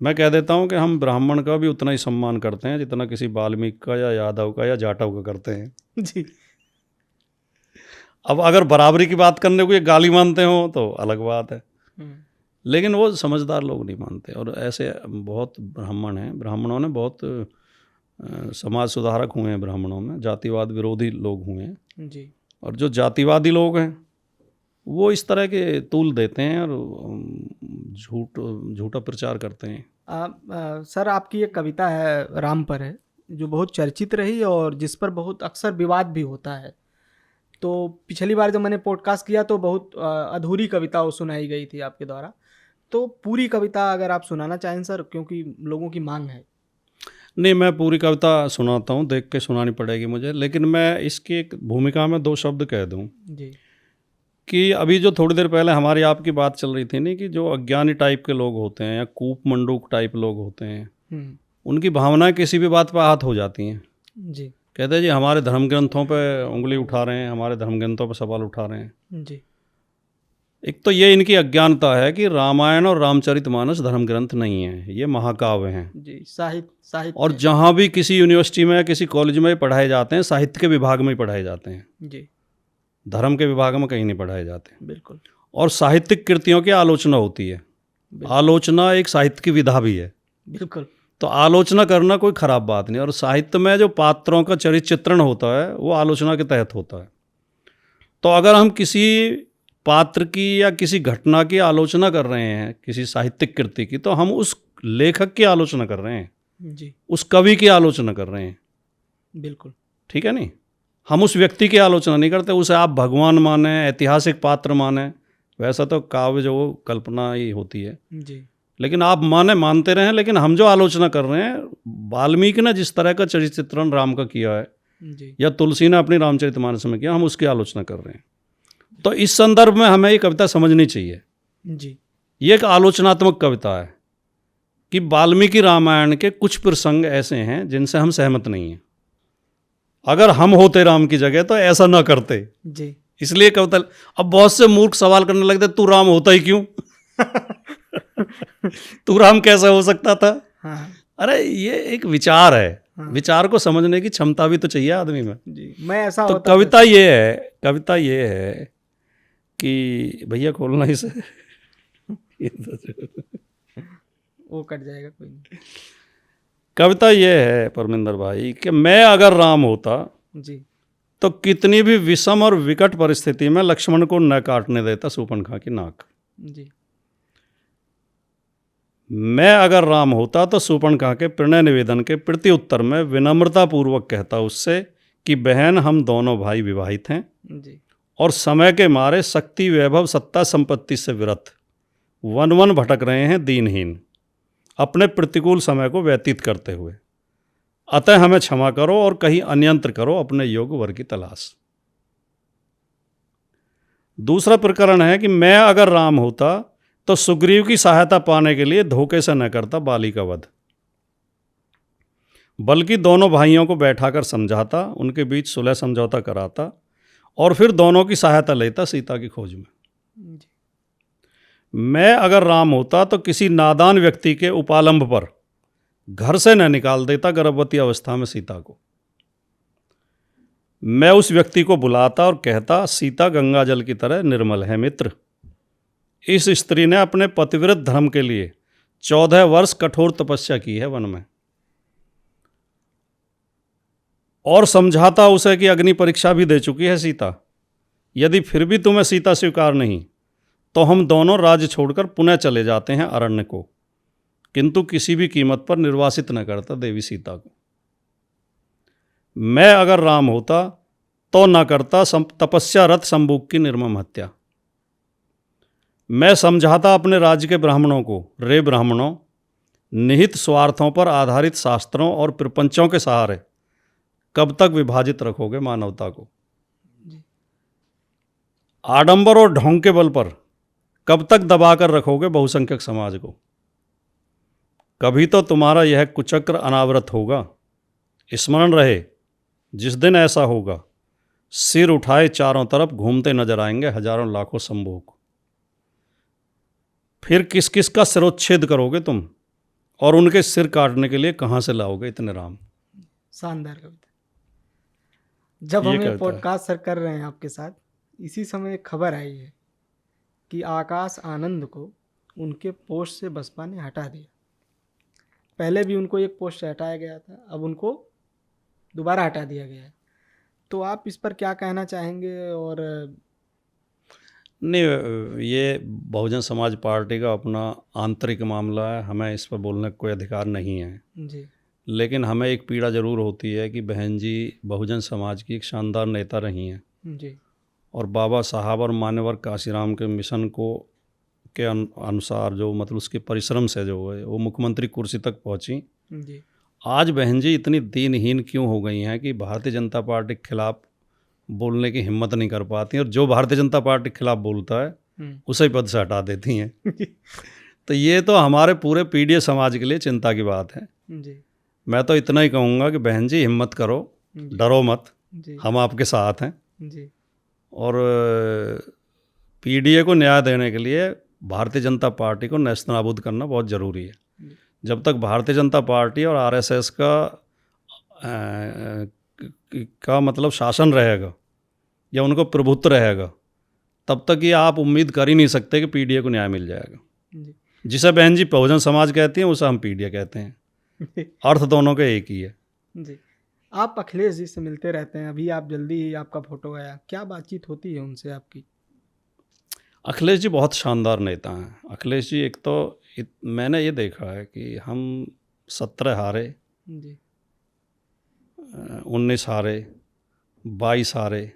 Speaker 1: मैं कह देता हूँ कि हम ब्राह्मण का भी उतना ही सम्मान करते हैं जितना किसी वाल्मीकि का या यादव का या जाटव का करते हैं।
Speaker 5: जी
Speaker 1: अब अगर बराबरी की बात करने को ये गाली मानते हो तो अलग बात है, लेकिन वो समझदार लोग नहीं मानते। और ऐसे बहुत ब्राह्मण हैं, ब्राह्मणों ने बहुत समाज सुधारक हुए हैं, ब्राह्मणों में जातिवाद विरोधी लोग हुए हैं।
Speaker 5: जी
Speaker 1: और जो जातिवादी लोग हैं वो इस तरह के तूल देते हैं और झूठा प्रचार करते हैं।
Speaker 5: सर, आपकी एक कविता है राम पर है, जो बहुत चर्चित रही और जिस पर बहुत अक्सर विवाद भी होता है। तो पिछली बार जब मैंने पॉडकास्ट किया तो बहुत अधूरी कविता वो सुनाई गई थी आपके द्वारा। तो पूरी कविता अगर आप सुनाना चाहें सर, क्योंकि लोगों की मांग है।
Speaker 1: नहीं, मैं पूरी कविता सुनाता हूँ, देख के सुनानी पड़ेगी मुझे, लेकिन मैं इसकी एक भूमिका में 2 शब्द कह दूँ
Speaker 5: जी
Speaker 1: कि अभी जो थोड़ी देर पहले हमारी आपकी बात चल रही थी नहीं, कि जो अज्ञानी टाइप के लोग होते हैं या कूप मंडूक टाइप लोग होते हैं, उनकी भावनाएं किसी भी बात पर आहत हो जाती हैं।
Speaker 5: जी
Speaker 1: कहते हैं जी हमारे धर्म ग्रंथों पे उंगली उठा रहे हैं, हमारे धर्म ग्रंथों पे सवाल उठा रहे हैं।
Speaker 5: जी
Speaker 1: एक तो ये इनकी अज्ञानता है कि रामायण और रामचरितमानस धर्म ग्रंथ नहीं है, ये महाकाव्य हैं।
Speaker 5: जी साहित्य
Speaker 1: और जहाँ भी किसी यूनिवर्सिटी में या किसी कॉलेज में पढ़ाए जाते हैं, साहित्य के विभाग में ही पढ़ाए जाते हैं,
Speaker 5: जी
Speaker 1: धर्म के विभाग में कहीं नहीं पढ़ाए जाते।
Speaker 5: बिल्कुल।
Speaker 1: और साहित्यिक कृतियों की आलोचना होती है, आलोचना एक साहित्य की विधा भी है।
Speaker 5: बिल्कुल।
Speaker 1: तो आलोचना करना कोई ख़राब बात नहीं। और साहित्य में जो पात्रों का चरित्र चित्रण होता है वो आलोचना के तहत होता है। तो अगर हम किसी पात्र की या किसी घटना की आलोचना कर रहे हैं, किसी साहित्यिक कृति की, तो हम उस लेखक की आलोचना कर रहे हैं,
Speaker 5: जी
Speaker 1: उस कवि की आलोचना कर रहे हैं।
Speaker 5: बिल्कुल
Speaker 1: ठीक है नहीं, हम उस व्यक्ति की आलोचना नहीं करते। उसे आप भगवान माने, ऐतिहासिक पात्र माने, वैसा तो काव्य जो कल्पना ही होती है,
Speaker 5: जी
Speaker 1: लेकिन आप मानते रहें। लेकिन हम जो आलोचना कर रहे हैं, वाल्मीकि ने जिस तरह का चरित्र चित्रण राम का किया है
Speaker 5: जी
Speaker 1: या तुलसी ने अपनी रामचरितमानस में किया, हम उसकी आलोचना कर रहे हैं। तो इस संदर्भ में हमें ये कविता समझनी चाहिए।
Speaker 5: जी
Speaker 1: ये एक आलोचनात्मक कविता है कि वाल्मीकि रामायण के कुछ प्रसंग ऐसे हैं जिनसे हम सहमत नहीं हैं। अगर हम होते राम की जगह तो ऐसा ना करते।
Speaker 5: जी
Speaker 1: इसलिए कविता। अब बहुत से मूर्ख सवाल करने लगते, तू राम होता ही क्यों? तू राम कैसे हो सकता था?
Speaker 5: हाँ
Speaker 1: अरे ये एक विचार है,
Speaker 5: हाँ।
Speaker 1: विचार को समझने की क्षमता भी तो चाहिए आदमी में।
Speaker 5: जी मैं ऐसा
Speaker 1: तो
Speaker 5: होता
Speaker 1: कविता ये है कि भैया खोलना इसे।
Speaker 5: वो कट जाएगा, कोई नहीं।
Speaker 1: कविता ये है परमिंदर भाई कि मैं अगर राम होता
Speaker 5: जी
Speaker 1: तो कितनी भी विषम और विकट परिस्थिति में लक्ष्मण को न काटने देता शूर्पणखा की नाक।
Speaker 5: जी
Speaker 1: मैं अगर राम होता तो शूर्पणखा के प्रणय निवेदन के प्रति उत्तर में विनम्रता पूर्वक कहता उससे कि बहन, हम दोनों भाई विवाहित हैं
Speaker 5: जी
Speaker 1: और समय के मारे शक्ति, वैभव, सत्ता, संपत्ति से विरत वन वन भटक रहे हैं दीनहीन, अपने प्रतिकूल समय को व्यतीत करते हुए। अतः हमें क्षमा करो और कहीं अन्यंत्र करो अपने योग्य वर की तलाश। दूसरा प्रकरण है कि मैं अगर राम होता तो सुग्रीव की सहायता पाने के लिए धोखे से न करता बाली का वध, बल्कि दोनों भाइयों को बैठाकर समझाता, उनके बीच सुलह समझौता कराता और फिर दोनों की सहायता लेता सीता की खोज में।
Speaker 5: जी
Speaker 1: मैं अगर राम होता तो किसी नादान व्यक्ति के उपालंब पर घर से न निकाल देता गर्भवती अवस्था में सीता को। मैं उस व्यक्ति को बुलाता और कहता, सीता गंगा जल की तरह निर्मल है मित्र। इस स्त्री ने अपने पतिव्रत धर्म के लिए 14 वर्ष कठोर तपस्या की है वन में। और समझाता उसे कि अग्नि परीक्षा भी दे चुकी है सीता। यदि फिर भी तुम्हें सीता स्वीकार नहीं तो हम दोनों राज्य छोड़कर पुनः चले जाते हैं अरण्य को, किंतु किसी भी कीमत पर निर्वासित न करता देवी सीता को। मैं अगर राम होता तो न करता तपस्यारत शंबुक की निर्मम हत्या। मैं समझाता अपने राज्य के ब्राह्मणों को, रे ब्राह्मणों, निहित स्वार्थों पर आधारित शास्त्रों और प्रपंचों के सहारे कब तक विभाजित रखोगे मानवता को? आडंबर और ढोंग के बल पर कब तक दबाकर रखोगे बहुसंख्यक समाज को? कभी तो तुम्हारा यह कुचक्र अनावृत होगा। स्मरण रहे, जिस दिन ऐसा होगा, सिर उठाए चारों तरफ घूमते नजर आएंगे हजारों लाखों संभोग। फिर किस किस का सिरोच्छेद करोगे तुम, और उनके सिर काटने के लिए कहाँ से लाओगे इतने राम?
Speaker 5: शानदार कविता। जब
Speaker 1: ये
Speaker 5: हम ये
Speaker 1: कविता है।
Speaker 5: पॉडकास्ट सर कर रहे हैं आपके साथ, इसी समय एक खबर आई है कि आकाश आनंद को उनके पोस्ट से बसपा ने हटा दिया। पहले भी उनको एक पोस्ट से हटाया गया था, अब उनको दोबारा हटा दिया गया है। तो आप इस पर क्या कहना चाहेंगे? और
Speaker 1: नहीं, ये बहुजन समाज पार्टी का अपना आंतरिक मामला है, हमें इस पर बोलने का कोई अधिकार नहीं है।
Speaker 5: जी
Speaker 1: लेकिन हमें एक पीड़ा ज़रूर होती है कि बहन जी बहुजन समाज की एक शानदार नेता रही हैं,
Speaker 5: जी
Speaker 1: और बाबा साहब और मान्यवर काशीराम के मिशन को के अनुसार जो मतलब उसके परिश्रम से जो है वो मुख्यमंत्री कुर्सी तक पहुंची।
Speaker 5: जी
Speaker 1: आज बहन जी इतनी दीनहीन क्यों हो गई हैं कि भारतीय जनता पार्टी के खिलाफ बोलने की हिम्मत नहीं कर पाती, और जो भारतीय जनता पार्टी के खिलाफ बोलता है उसे पद से हटा देती हैं। तो ये तो हमारे पूरे पीडीए समाज के लिए चिंता की बात है।
Speaker 5: जी
Speaker 1: मैं तो इतना ही कहूँगा कि बहन जी हिम्मत करो, डरो मत,
Speaker 5: जी
Speaker 1: हम आपके साथ हैं।
Speaker 5: जी
Speaker 1: और पीडीए को न्याय देने के लिए भारतीय जनता पार्टी को नेस्तनाबूद करना बहुत ज़रूरी है। जब तक भारतीय जनता पार्टी और आरएसएस का मतलब शासन रहेगा या उनको प्रभुत्व रहेगा, तब तक ये आप उम्मीद कर ही नहीं सकते कि पीडीए को न्याय मिल जाएगा।
Speaker 5: जी
Speaker 1: जिसे बहन जी बहुजन समाज कहती हैं उसे हम पीडीए कहते हैं, अर्थ दोनों के एक ही है।
Speaker 5: जी आप अखिलेश जी से मिलते रहते हैं, अभी आप जल्दी ही आपका फोटो आया, क्या बातचीत होती है उनसे आपकी?
Speaker 1: अखिलेश जी बहुत शानदार नेता हैं। अखिलेश जी एक तो मैंने ये देखा है कि हम 17 हारे,
Speaker 5: जी
Speaker 1: 19 हारे, 22 हारे,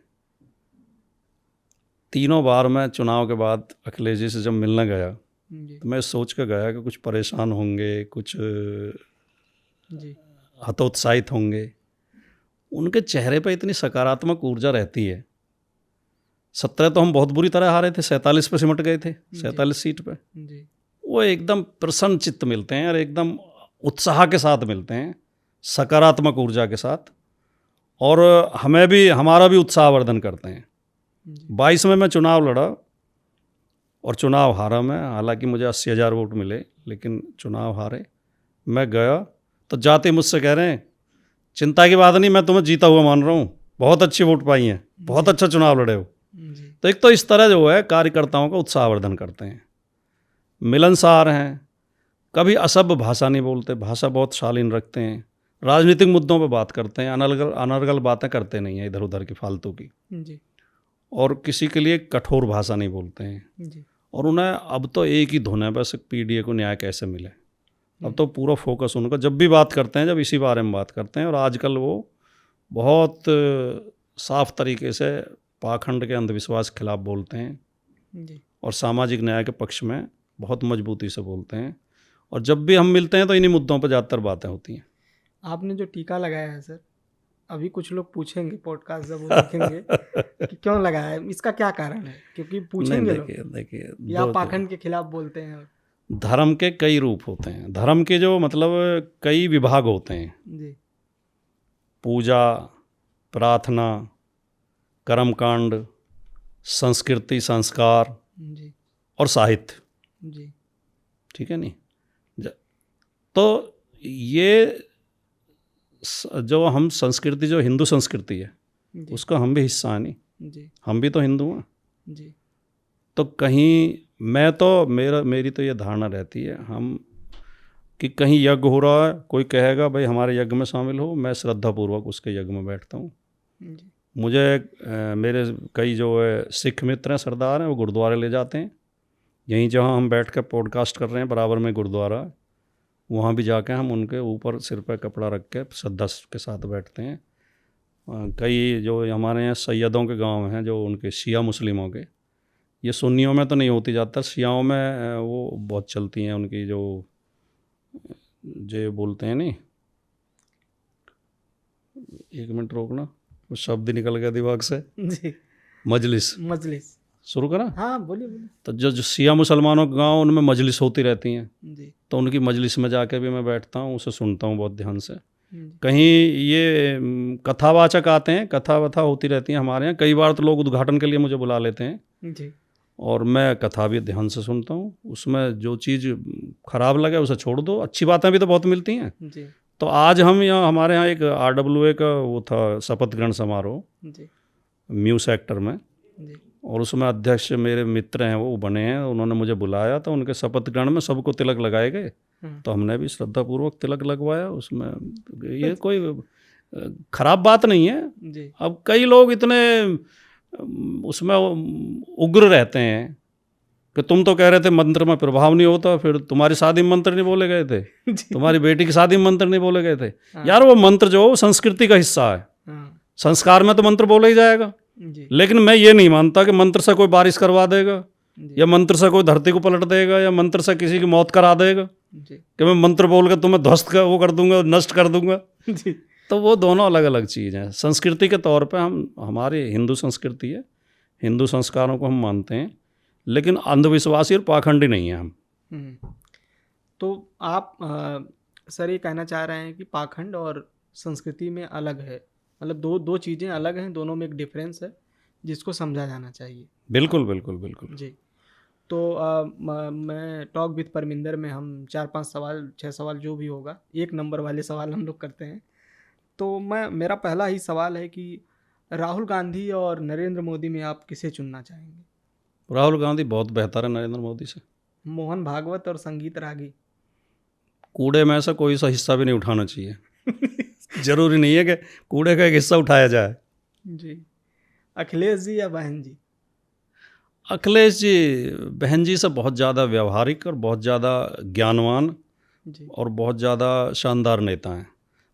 Speaker 1: तीनों बार मैं चुनाव के बाद अखिलेश जी से जब मिलने गया
Speaker 5: जी
Speaker 1: तो मैं सोच कर गया कि कुछ परेशान होंगे, कुछ
Speaker 5: जी
Speaker 1: हतोत्साहित होंगे। उनके चेहरे पर इतनी सकारात्मक ऊर्जा रहती है। 17 तो हम बहुत बुरी तरह हारे थे, 47 पे सिमट गए थे, 47 सीट पे।
Speaker 5: जी
Speaker 1: वो एकदम प्रसन्न चित्त मिलते हैं और एकदम उत्साह के साथ मिलते हैं, सकारात्मक ऊर्जा के साथ, और हमारा भी उत्साहवर्धन करते हैं। 22 में मैं चुनाव लड़ा और चुनाव हारा मैं, हालांकि मुझे 80,000 वोट मिले, लेकिन चुनाव हारे। मैं गया तो जाते मुझसे कह रहे हैं, चिंता की बात नहीं, मैं तुम्हें जीता हुआ मान रहा हूँ, बहुत अच्छी वोट पाई हैं, बहुत अच्छा चुनाव लड़े हो। तो एक तो इस तरह जो है कार्यकर्ताओं का उत्साहवर्धन करते हैं, मिलनसार हैं, कभी असभ्य भाषा नहीं बोलते, भाषा बहुत शालीन रखते हैं, राजनीतिक मुद्दों पर बात करते हैं, अनर्गल बातें करते नहीं हैं इधर उधर की फालतू की,
Speaker 5: जी
Speaker 1: और किसी के लिए कठोर भाषा नहीं बोलते हैं।
Speaker 5: जी
Speaker 1: और उन्हें अब तो एक ही धुन है बस, पीडीए को न्याय कैसे मिले। अब तो पूरा फोकस उनका, जब भी बात करते हैं जब इसी बारे में बात करते हैं। और आजकल वो बहुत साफ तरीके से पाखंड के अंधविश्वास के खिलाफ बोलते हैं
Speaker 5: जी
Speaker 1: और सामाजिक न्याय के पक्ष में बहुत मजबूती से बोलते हैं। और जब भी हम मिलते हैं तो इन्हीं मुद्दों पर ज़्यादातर बातें होती हैं।
Speaker 5: आपने जो टीका लगाया है सर, अभी कुछ लोग पूछेंगे पॉडकास्ट जब वो देखेंगे कि क्यों लगाया है, इसका क्या कारण है? क्योंकि पूछेंगे लोग
Speaker 1: देखिए
Speaker 5: कि आप पाखंड के खिलाफ बोलते हैं।
Speaker 1: धर्म के कई रूप होते हैं, धर्म के जो मतलब कई विभाग होते हैं,
Speaker 5: जी
Speaker 1: पूजा, प्रार्थना, कर्मकांड, संस्कृति, संस्कार
Speaker 5: जी
Speaker 1: और साहित्य,
Speaker 5: जी
Speaker 1: ठीक है नहीं। तो ये जो हम संस्कृति, जो हिंदू संस्कृति है,
Speaker 5: जी
Speaker 1: उसका हम भी हिस्सा है नहीं,
Speaker 5: जी
Speaker 1: हम भी तो हिंदू हैं।
Speaker 5: जी
Speaker 1: तो कहीं मेरी तो ये धारणा रहती है हम कि कहीं यज्ञ हो रहा है, कोई कहेगा भाई हमारे यज्ञ में शामिल हो, मैं श्रद्धापूर्वक उसके यज्ञ में बैठता हूँ।
Speaker 5: जी
Speaker 1: मुझे मेरे कई जो है सिख मित्र हैं, सरदार हैं, वो गुरुद्वारे ले जाते हैं। यहीं जहाँ हम बैठ कर पॉडकास्ट कर रहे हैं बराबर में गुरुद्वारा है, वहाँ भी जाके हम उनके ऊपर सिर पर कपड़ा रख के श्रद्धा के साथ बैठते हैं। कई जो हमारे यहाँ सैयदों के गांव हैं, जो उनके शिया मुस्लिमों के, ये सुन्नियों में तो नहीं होती ज़्यादातर, शियाओं में वो बहुत चलती हैं उनकी, जो बोलते हैं नहीं, एक मिनट रोकना, वो शब्द निकल गया दिमाग से।
Speaker 5: जी,
Speaker 1: मजलिस
Speaker 5: मजलिस।
Speaker 1: शुरू करा।
Speaker 5: हाँ, बोलिए बोलिए।
Speaker 1: तो जो शिया मुसलमानों के गांव, उनमें मजलिस होती रहती हैं,
Speaker 5: जी,
Speaker 1: तो उनकी मजलिस में जाके भी मैं बैठता हूँ, उसे सुनता हूँ बहुत ध्यान से।
Speaker 5: जी,
Speaker 1: कहीं ये कथावाचक आते हैं, कथा वथा होती रहती हैं हमारे यहाँ। कई बार तो लोग उद्घाटन के लिए मुझे बुला लेते हैं
Speaker 5: जी,
Speaker 1: और मैं कथा भी ध्यान से सुनता हूँ। उसमें जो चीज़ खराब लगे उसे छोड़ दो, अच्छी बातें भी तो बहुत मिलती हैं।
Speaker 5: जी,
Speaker 1: तो आज हम यहाँ, हमारे यहाँ एक RWA का वो था शपथ ग्रहण समारोह
Speaker 5: जी,
Speaker 1: म्यू सेक्टर में,
Speaker 5: जी,
Speaker 1: और उसमें अध्यक्ष मेरे मित्र हैं, वो बने हैं, उन्होंने मुझे बुलाया। तो उनके शपथ ग्रहण में सबको तिलक लगाए गए, तो हमने भी श्रद्धापूर्वक तिलक लगवाया। उसमें ये कोई खराब बात नहीं है।
Speaker 5: जी,
Speaker 1: अब कई लोग इतने उसमें उग्र रहते हैं कि तुम तो कह रहे थे मंत्र में प्रभाव नहीं होता, फिर तुम्हारी शादी में मंत्र नहीं बोले गए थे,
Speaker 5: जी,
Speaker 1: तुम्हारी बेटी की शादी में मंत्र नहीं बोले गए थे। यार वो मंत्र जो है वो संस्कृति का हिस्सा है,
Speaker 5: हाँ,
Speaker 1: संस्कार में तो मंत्र बोला ही जाएगा।
Speaker 5: जी,
Speaker 1: लेकिन मैं ये नहीं मानता कि मंत्र से कोई बारिश करवा देगा,
Speaker 5: जी,
Speaker 1: या मंत्र से कोई धरती को पलट देगा, या मंत्र से किसी की मौत करा देगा,
Speaker 5: जी,
Speaker 1: कि मैं मंत्र बोल कर तुम्हें ध्वस्त कर वो कर दूंगा, नष्ट कर दूंगा।
Speaker 5: जी,
Speaker 1: तो वो दोनों अलग अलग चीज़ हैं। संस्कृति के तौर पे हम, हमारी हिंदू संस्कृति है, हिंदू संस्कारों को हम मानते हैं, लेकिन अंधविश्वासी और पाखंडी नहीं हैं हम।
Speaker 5: तो आप सर ये कहना चाह रहे हैं कि पाखंड और संस्कृति में अलग है, मतलब दो चीज़ें अलग हैं, दोनों में एक डिफरेंस है जिसको समझा जाना चाहिए।
Speaker 1: बिल्कुल बिल्कुल बिल्कुल।
Speaker 5: जी। तो मैं टॉक विद परमिंदर में हम 4-5 सवाल 6 सवाल जो भी होगा, 1 नंबर वाले सवाल हम लोग करते हैं। तो मेरा पहला ही सवाल है कि राहुल गांधी और नरेंद्र मोदी में आप किसे चुनना चाहेंगे?
Speaker 1: राहुल गांधी बहुत बेहतर है नरेंद्र मोदी से।
Speaker 5: मोहन भागवत और संगीत रागी?
Speaker 1: कूड़े में से कोई सा हिस्सा भी नहीं उठाना चाहिए। जरूरी नहीं है कि कूड़े का एक हिस्सा उठाया जाए।
Speaker 5: जी। अखिलेश जी या बहन जी?
Speaker 1: अखिलेश जी बहन जी से बहुत ज़्यादा व्यवहारिक और बहुत ज़्यादा ज्ञानवान
Speaker 5: जी,
Speaker 1: और बहुत ज़्यादा शानदार नेता हैं।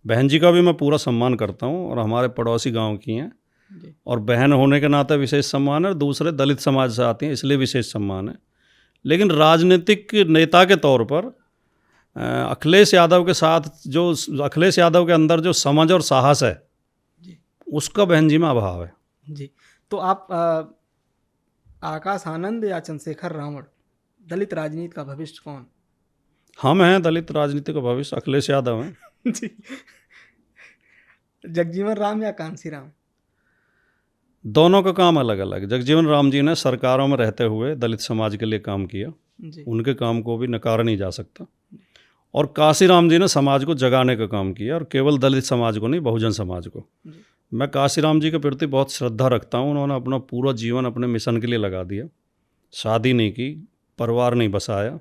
Speaker 1: बहन जी का भी मैं पूरा सम्मान करता हूँ, और हमारे पड़ोसी गांव की हैं,
Speaker 5: जी,
Speaker 1: और बहन होने के नाते विशेष सम्मान है, और दूसरे दलित समाज से आती हैं इसलिए विशेष सम्मान है। लेकिन राजनीतिक नेता के तौर पर अखिलेश यादव के साथ जो, अखिलेश यादव के अंदर जो समझ और साहस है,
Speaker 5: जी,
Speaker 1: उसका बहन जी में अभाव है।
Speaker 5: जी। तो आप आकाश आनंद या चंद्रशेखर रावण, दलित राजनीति का भविष्य कौन?
Speaker 1: हम हैं दलित राजनीति का भविष्य, अखिलेश यादव हैं।
Speaker 5: जी। जगजीवन राम या कांसी राम?
Speaker 1: दोनों का काम अलग अलग। जगजीवन राम जी ने सरकारों में रहते हुए दलित समाज के लिए काम किया,
Speaker 5: जी,
Speaker 1: उनके काम को भी नकारा नहीं जा सकता। और काशीराम जी ने समाज को जगाने का काम किया, और केवल दलित समाज को नहीं, बहुजन समाज को।
Speaker 5: जी,
Speaker 1: मैं काशीराम जी के प्रति बहुत श्रद्धा रखता हूँ। उन्होंने अपना पूरा जीवन अपने मिशन के लिए लगा दिया, शादी नहीं की, परिवार नहीं बसाया,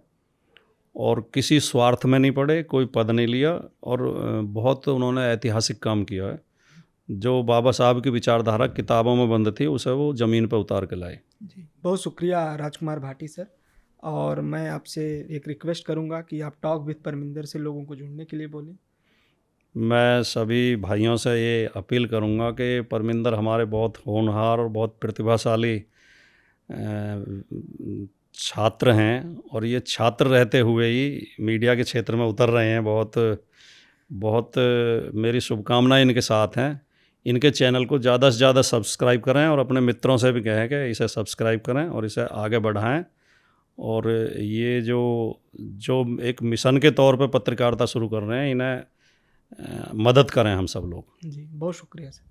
Speaker 1: और किसी स्वार्थ में नहीं पड़े, कोई पद नहीं लिया, और बहुत उन्होंने ऐतिहासिक काम किया है। जो बाबा साहब की विचारधारा किताबों में बंद थी, उसे वो ज़मीन पर उतार के लाए।
Speaker 5: जी। बहुत शुक्रिया राजकुमार भाटी सर। और मैं आपसे एक रिक्वेस्ट करूंगा कि आप टॉक विद परमिंदर से लोगों को जुड़ने के लिए बोलें।
Speaker 1: मैं सभी भाइयों से ये अपील करूंगा कि परमिंदर हमारे बहुत होनहार और बहुत प्रतिभाशाली छात्र हैं, और ये छात्र रहते हुए ही मीडिया के क्षेत्र में उतर रहे हैं। बहुत बहुत मेरी शुभकामनाएं इनके साथ हैं। इनके चैनल को ज़्यादा से ज़्यादा सब्सक्राइब करें, और अपने मित्रों से भी कहें कि इसे सब्सक्राइब करें और इसे आगे बढ़ाएं। और ये जो एक मिशन के तौर पे पत्रकारिता शुरू कर रहे हैं, इन्हें मदद करें हम सब लोग।
Speaker 5: जी, बहुत शुक्रिया सर।